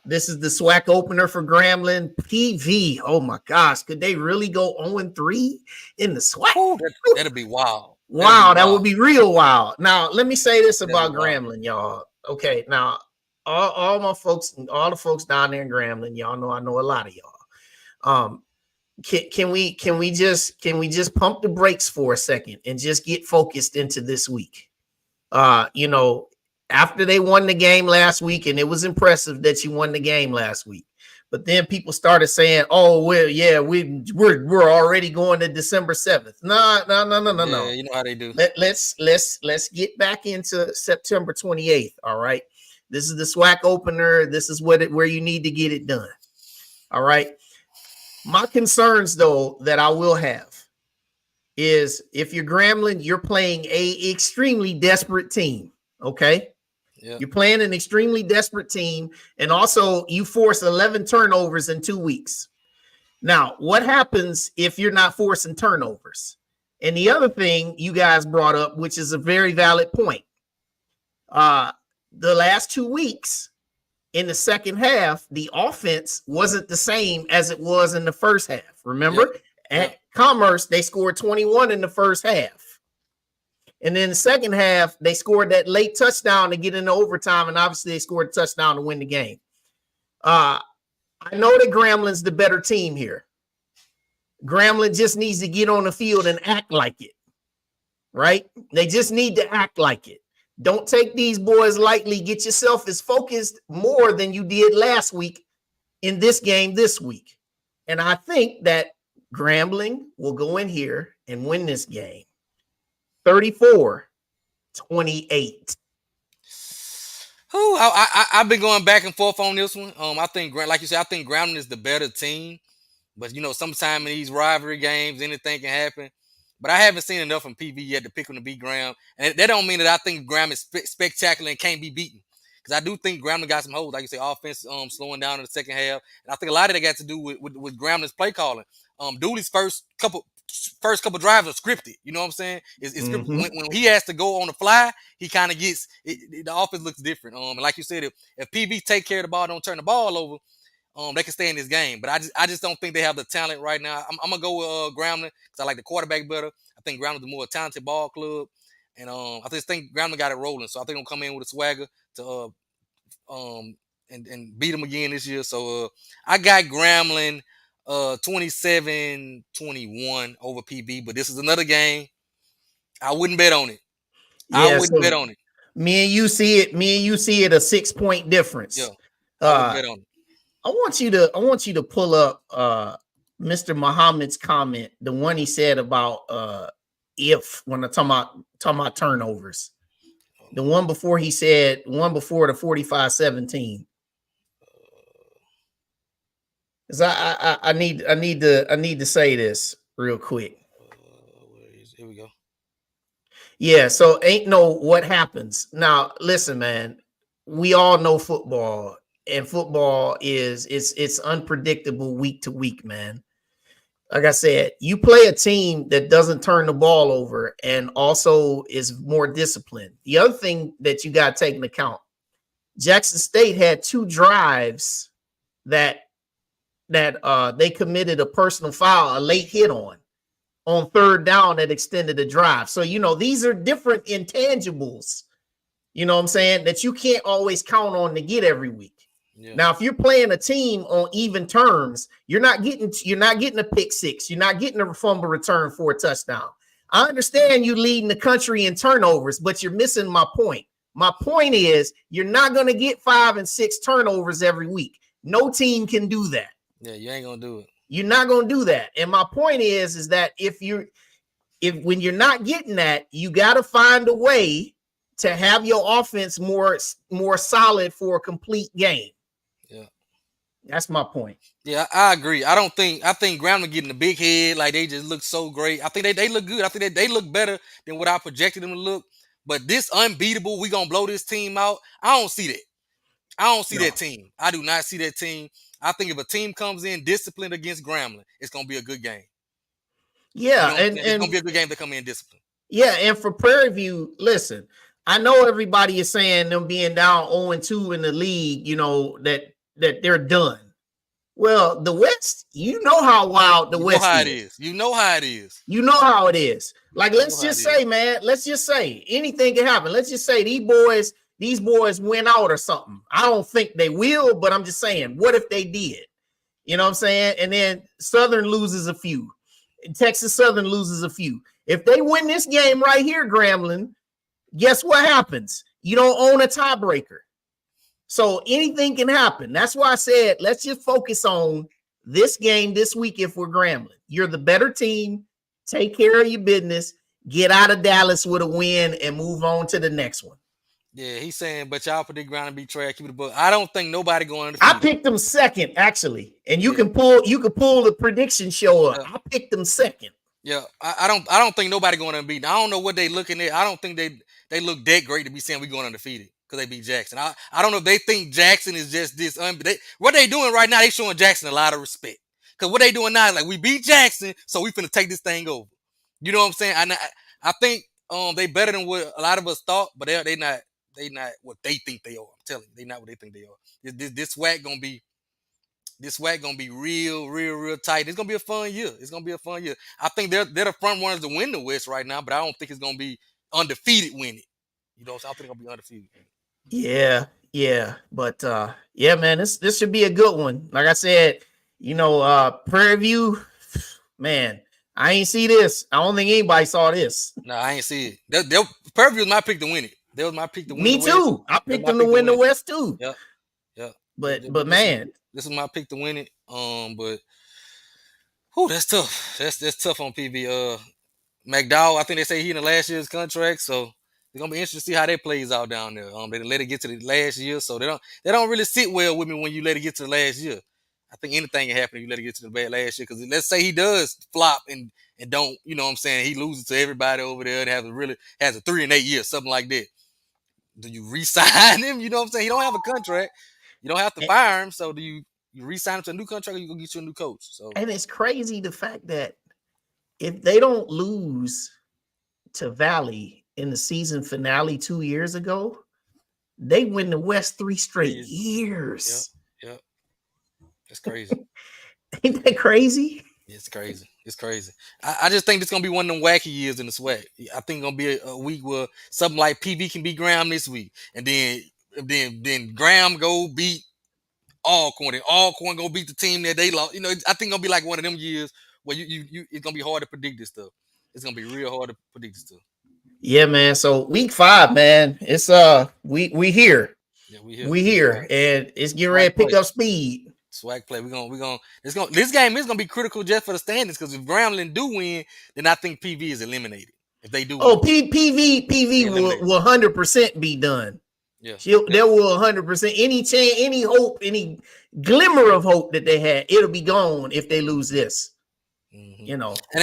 [SPEAKER 7] This is the SWAC opener for Grambling PV. Oh my gosh, could they really go 0-3 in the SWAC?
[SPEAKER 3] Ooh, that'd be wild.
[SPEAKER 7] That would be real wild. Now, let me say this about Grambling, y'all. Okay, now all my folks, all the folks down there in Grambling, y'all know I know a lot of y'all. Can we just pump the brakes for a second and just get focused into this week? After they won the game last week, and it was impressive that you won the game last week, but then people started saying, "Oh, well, yeah, we're already going to December 7th." No.
[SPEAKER 3] Yeah, you know how they do.
[SPEAKER 7] Let's get back into September 28th. All right, this is the SWAC opener. This is where you need to get it done. All right. My concerns, though, that I will have is if you're Grambling, you're playing a extremely desperate team. Okay. Yeah. You're playing an extremely desperate team. And also you force 11 turnovers in 2 weeks. Now, what happens if you're not forcing turnovers? And the other thing you guys brought up, which is a very valid point. The last 2 weeks in the second half, the offense wasn't the same as it was in the first half. Remember, at Commerce, they scored 21 in the first half. And then the second half, they scored that late touchdown to get into overtime, and obviously they scored a touchdown to win the game. I know that Grambling's the better team here. Grambling just needs to get on the field and act like it, right? They just need to act like it. Don't take these boys lightly. Get yourself as focused more than you did last week in this game this week. And I think that Grambling will go in here and win this game 34-28.
[SPEAKER 3] I've been going back and forth on this one. I think, like you said, I think Grambling is the better team. But, you know, sometime in these rivalry games, anything can happen. But I haven't seen enough from PV yet to pick them to beat Graham. And that don't mean that I think Graham is spectacular and can't be beaten. Because I do think Grambling got some holes. Like you say, offense slowing down in the second half. And I think a lot of that got to do with Grambling's play calling. Dooley's first couple drives are scripted. You know what I'm saying? It's scripted. When he has to go on the fly, he kind of gets the offense looks different. And like you said, if PV take care of the ball, don't turn the ball over, they can stay in this game. But I just don't think they have the talent right now. I'm gonna go with Grambling because I like the quarterback better. I think Grambling's the more talented ball club, and I just think Grambling got it rolling. So I think they'll come in with a swagger to and beat them again this year. So I got Grambling 27-21 over PB. But this is another game I wouldn't bet on it.
[SPEAKER 7] Yeah,
[SPEAKER 3] I wouldn't bet on it.
[SPEAKER 7] Me and you see it a 6-point difference.
[SPEAKER 3] Yeah, I would bet on it.
[SPEAKER 7] I want you to pull up Mr. Muhammad's comment, the one he said about when I'm talking about turnovers. The one before he said the 45-17. Because I need to say this real quick.
[SPEAKER 3] Here we go.
[SPEAKER 7] Yeah, so ain't no what happens. Now, listen, man, we all know football. And football it's unpredictable week to week, man. Like I said, you play a team that doesn't turn the ball over and also is more disciplined. The other thing that you got to take into account, Jackson State had 2 drives that they committed a personal foul, a late hit on third down that extended the drive. So, you know, these are different intangibles, you know what I'm saying, that you can't always count on to get every week. Yeah. Now, if you're playing a team on even terms, you're not getting a pick six. You're not getting a fumble return for a touchdown. I understand you leading the country in turnovers, but you're missing my point. My point is you're not going to get 5 and 6 turnovers every week. No team can do that.
[SPEAKER 3] Yeah, you ain't going to do it.
[SPEAKER 7] You're not going to do that. And my point is that when you're not getting that, you got to find a way to have your offense more solid for a complete game.
[SPEAKER 3] Yeah,
[SPEAKER 7] that's my point.
[SPEAKER 3] Yeah, I agree. I think Grambling getting a big head, like they just look so great. I think they look good. I think they look better than what I projected them to look. But this unbeatable, we gonna blow this team out. I don't see that. I don't see that team. I do not see that team. I think if a team comes in disciplined against Grambling, it's gonna be a good game.
[SPEAKER 7] Yeah,
[SPEAKER 3] and it's gonna be a good game to come in disciplined.
[SPEAKER 7] Yeah, and for Prairie View, listen, I know everybody is saying them being down 0-2 in the league, you know, that they're done. Well, the West, you know how wild the West is.
[SPEAKER 3] You know how it is.
[SPEAKER 7] You know how it is. Like, let's just say, man, anything can happen. Let's just say these boys win out or something. I don't think they will, but I'm just saying, what if they did? You know what I'm saying? And then Southern loses a few. Texas Southern loses a few. If they win this game right here, Grambling, guess what happens? You don't own a tiebreaker. So anything can happen. That's why I said, let's just focus on this game this week if we're Grambling. You're the better team. Take care of your business. Get out of Dallas with a win and move on to the next one.
[SPEAKER 3] Yeah, he's saying, but y'all predict Grambling be trash. Keep it a book. I don't think nobody going to. I
[SPEAKER 7] picked them second, actually, and you can pull the prediction show up. I picked them second.
[SPEAKER 3] Yeah, I don't think nobody going unbeaten. I don't know what they looking at. I don't think they look that great to be saying we going undefeated because they beat Jackson. I don't know if they think Jackson is just this. What they doing right now, they showing Jackson a lot of respect because what they doing now is like we beat Jackson, so we finna take this thing over. You know what I'm saying? I think they better than what a lot of us thought, but they not what they think they are. telling you, they not what they think they are. This SWAC gonna be. This SWAC gonna be real tight. It's gonna be a fun year. It's gonna be a fun year. I think they're the front runners to win the West right now, but I don't think it's gonna be undefeated win it. You know, so I don't think it's gonna be undefeated.
[SPEAKER 7] Yeah. But yeah, man, this should be a good one. Like I said, Prairie View, man, I ain't see this. I don't think anybody saw this.
[SPEAKER 3] No, I ain't see it. Prairie View was my pick to win it. That was my pick to win.
[SPEAKER 7] Me too. I picked them to win the West too.
[SPEAKER 3] Yeah.
[SPEAKER 7] But man,
[SPEAKER 3] this is my pick to win it. But that's tough. That's tough on PV. McDowell, I think they say he in the last year's contract, so it's gonna be interesting to see how that plays out down there. They let it get to the last year, so they don't really sit well with me when you let it get to the last year. I think anything can happen if you let it get to the bad last year. Because let's say he does flop and don't, you know what I'm saying, he loses to everybody over there and has a 3-8 year, something like that. Do you re-sign him? You know what I'm saying? He don't have a contract. You don't have to fire him. So do you re-sign him to a new contract or you go get you a new coach? So
[SPEAKER 7] and it's crazy the fact that if they don't lose to Valley in the season finale 2 years ago, they win the West 3 straight years.
[SPEAKER 3] Yep. That's crazy.
[SPEAKER 7] Ain't that crazy?
[SPEAKER 3] It's crazy. It's crazy. I just think it's gonna be one of them wacky years in the SWAC. I think it's gonna be a week where something like PV can beat Graham this week, and then Graham go beat Alcorn, and Alcorn go beat the team that they lost. I think it's gonna be like one of them years where you it's gonna be hard to predict this stuff. It's gonna be real hard to predict this stuff.
[SPEAKER 7] Yeah, man. So week 5, man. It's we here.
[SPEAKER 3] Yeah, we
[SPEAKER 7] here, and it's getting ready to pick up speed.
[SPEAKER 3] SWAC play. This game is gonna be critical just for the standings, because if Grambling do win, then I think PV is eliminated. If they do,
[SPEAKER 7] PV will 100% be done.
[SPEAKER 3] Yeah,
[SPEAKER 7] there will 100% any chance, any hope, any glimmer of hope that they had, it'll be gone if they lose this.
[SPEAKER 3] And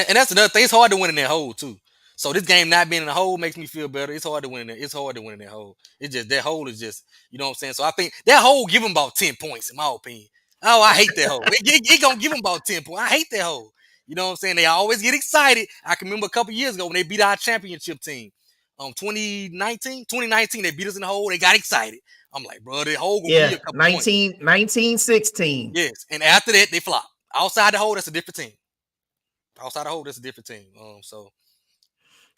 [SPEAKER 3] that's another thing. It's hard to win in that hole too. So this game not being in the hole makes me feel better. It's hard to win in there. It's hard to win in that hole. It's just that hole is just, you know what I'm saying. So I think that hole give them about 10 points in my opinion. Oh, I hate that hole. It gonna give them about 10 points. I hate that hole. You know what I'm saying? They always get excited. I can remember a couple years ago when they beat our championship team. 2019, they beat us in the hole. They got excited. I'm like, bro, the hole gonna be a couple
[SPEAKER 7] 1916.
[SPEAKER 3] Yes, and after that they flop. Outside the hole, that's a different team. So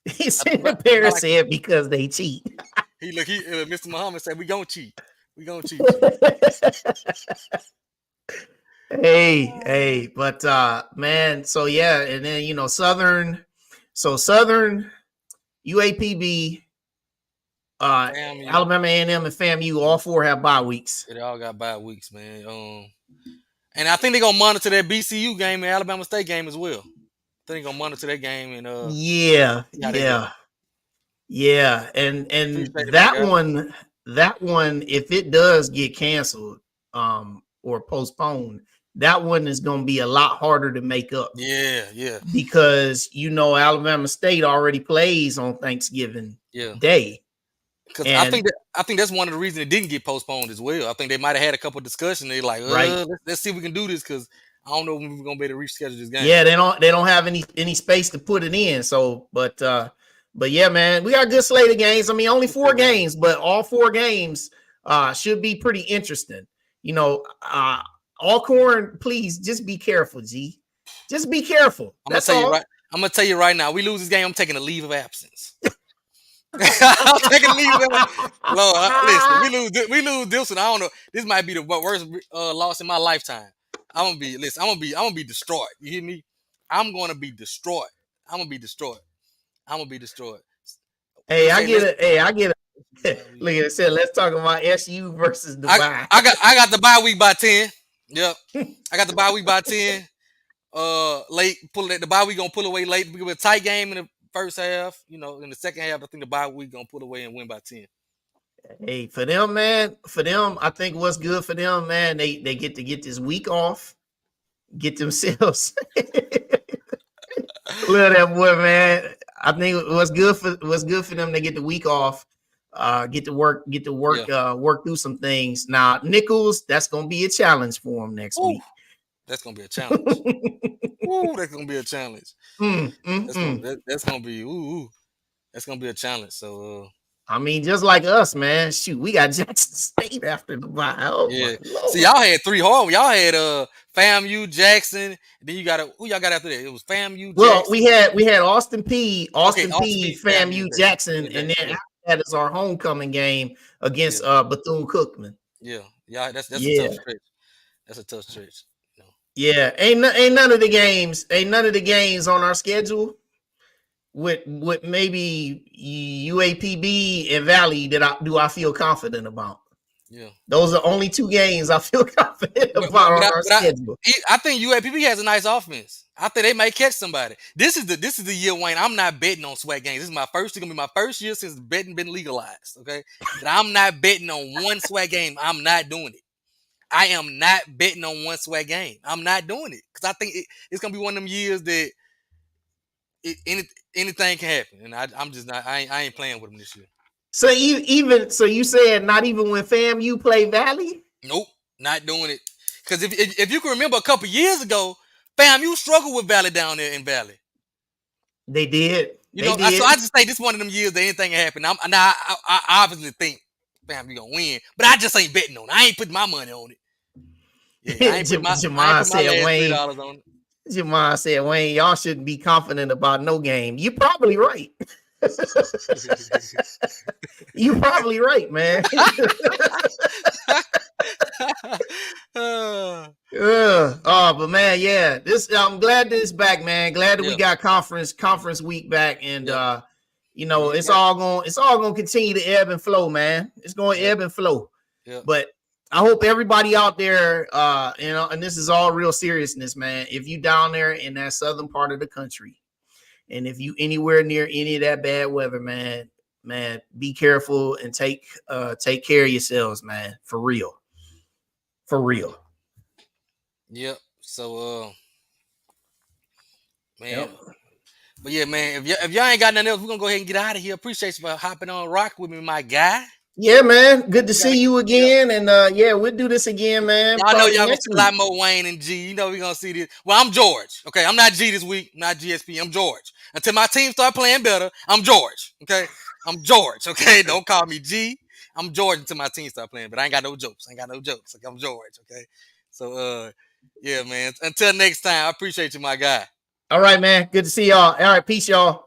[SPEAKER 7] he said the parents said because they cheat.
[SPEAKER 3] Mr. Muhammad said we gonna cheat. We gonna cheat.
[SPEAKER 7] Hey, but man, so yeah, and then Southern UAPB, Alabama A&M, and FAMU, all 4 have bye weeks.
[SPEAKER 3] They all got bye weeks, man. And I think they're gonna monitor that BCU game and Alabama State game as well. I think they're gonna monitor that game and
[SPEAKER 7] yeah. And that one, if it does get canceled or postponed, that one is going to be a lot harder to make up.
[SPEAKER 3] Yeah.
[SPEAKER 7] Because Alabama State already plays on Thanksgiving Day.
[SPEAKER 3] Because I think that's one of the reasons it didn't get postponed as well. I think they might have had a couple of discussions. They're like, let's see if we can do this, because I don't know when we're gonna be able to reschedule this game.
[SPEAKER 7] Yeah, they don't have any space to put it in. So, but yeah, man, we got a good slate of games. I mean, only 4 games, but all 4 games should be pretty interesting. Alcorn, please just be careful, G. Just be careful.
[SPEAKER 3] I'm gonna tell you right now. We lose this game, I'm taking a leave of absence. I'm taking a leave of absence. Lord, listen, we lose this one. I don't know. This might be the worst loss in my lifetime. I'm gonna be destroyed. You hear me? I'm gonna be destroyed.
[SPEAKER 7] Hey, I get it. Look at it. Said, let's talk about SU versus Dubai.
[SPEAKER 3] I got the bye week by 10. Yep. I got the bye week by 10. Late. The bye week gonna pull away late. We have a tight game in the first half. In the second half, I think the bye week gonna pull away and win by 10.
[SPEAKER 7] Hey, for them, man. I think what's good for them, man. They get to get this week off, get themselves. Love that boy, man. I think what's good for them. They get the week off, get to work, work through some things. Now, Nichols, that's gonna be a challenge for them next week.
[SPEAKER 3] That's gonna be a challenge. That's gonna be a challenge. That's gonna be That's gonna be a challenge. So
[SPEAKER 7] I mean, just like us, man. Shoot, we got Jackson State after the bye. Oh
[SPEAKER 3] Yeah.
[SPEAKER 7] my Lord.
[SPEAKER 3] See, y'all had 3 hard. Y'all had FAMU, Jackson. Then you got who y'all got after that? It was FAMU,
[SPEAKER 7] Well,
[SPEAKER 3] Jackson.
[SPEAKER 7] we had Austin P,
[SPEAKER 3] Austin P,
[SPEAKER 7] FAMU, Jackson,
[SPEAKER 3] yeah,
[SPEAKER 7] and then after that is our homecoming game against Bethune-Cookman.
[SPEAKER 3] Yeah, that's a tough stretch. That's a tough stretch. You know.
[SPEAKER 7] Yeah, ain't none of the games on our schedule with maybe UAPB and Valley that I feel confident about.
[SPEAKER 3] Yeah,
[SPEAKER 7] those are only 2 games I feel confident about on our schedule.
[SPEAKER 3] I think UAPB has a nice offense. I think they may catch somebody. This is the year, Wayne. I'm not betting on SWAC games. This is gonna be my first year since betting been legalized. Okay, but I'm not betting on one SWAC game. I'm not doing it. I am not betting on one SWAC game. I'm not doing it because I think it's gonna be one of them years that anything can happen, and I'm just not. I ain't playing with them this year.
[SPEAKER 7] So you said not even when FAMU play Valley?
[SPEAKER 3] Nope, not doing it. Because if you can remember a couple years ago, FAMU struggled with Valley down there in Valley.
[SPEAKER 7] They did.
[SPEAKER 3] So I just think this is one of them years that anything can happen. I obviously think FAMU gonna win, but I just ain't betting on it. I ain't putting my money on it. Yeah, I ain't put my last $3 on it.
[SPEAKER 7] Jamar said, Wayne, y'all shouldn't be confident about no game. You're probably right. You're probably right, man. But man, yeah. I'm glad that it's back, man. Glad that we got conference week back, and it's all gonna continue to ebb and flow, man. It's going to ebb and flow.
[SPEAKER 3] Yeah.
[SPEAKER 7] But I hope everybody out there, and this is all real seriousness, man. If you down there in that southern part of the country, and if you anywhere near any of that bad weather, man, be careful and take care of yourselves, man. For real.
[SPEAKER 3] Yep. So, man. Yep. But yeah, man, if y'all ain't got nothing else, we're gonna go ahead and get out of here. Appreciate you for hopping on rock with me, my guy.
[SPEAKER 7] Yeah, man. Good to see you again. And we'll do this again, man.
[SPEAKER 3] Y'all know y'all gonna see a lot more Wayne and G. You know we're gonna see this. Well, I'm George. Okay, I'm not G this week, not GSP. I'm George. Until my team start playing better, I'm George. Okay, I'm George. Okay, don't call me G. I'm George until my team start playing, but I ain't got no jokes. Like, I'm George. Okay, so yeah, man. Until next time, I appreciate you, my guy.
[SPEAKER 7] All right, man. Good to see y'all. All right, peace, y'all.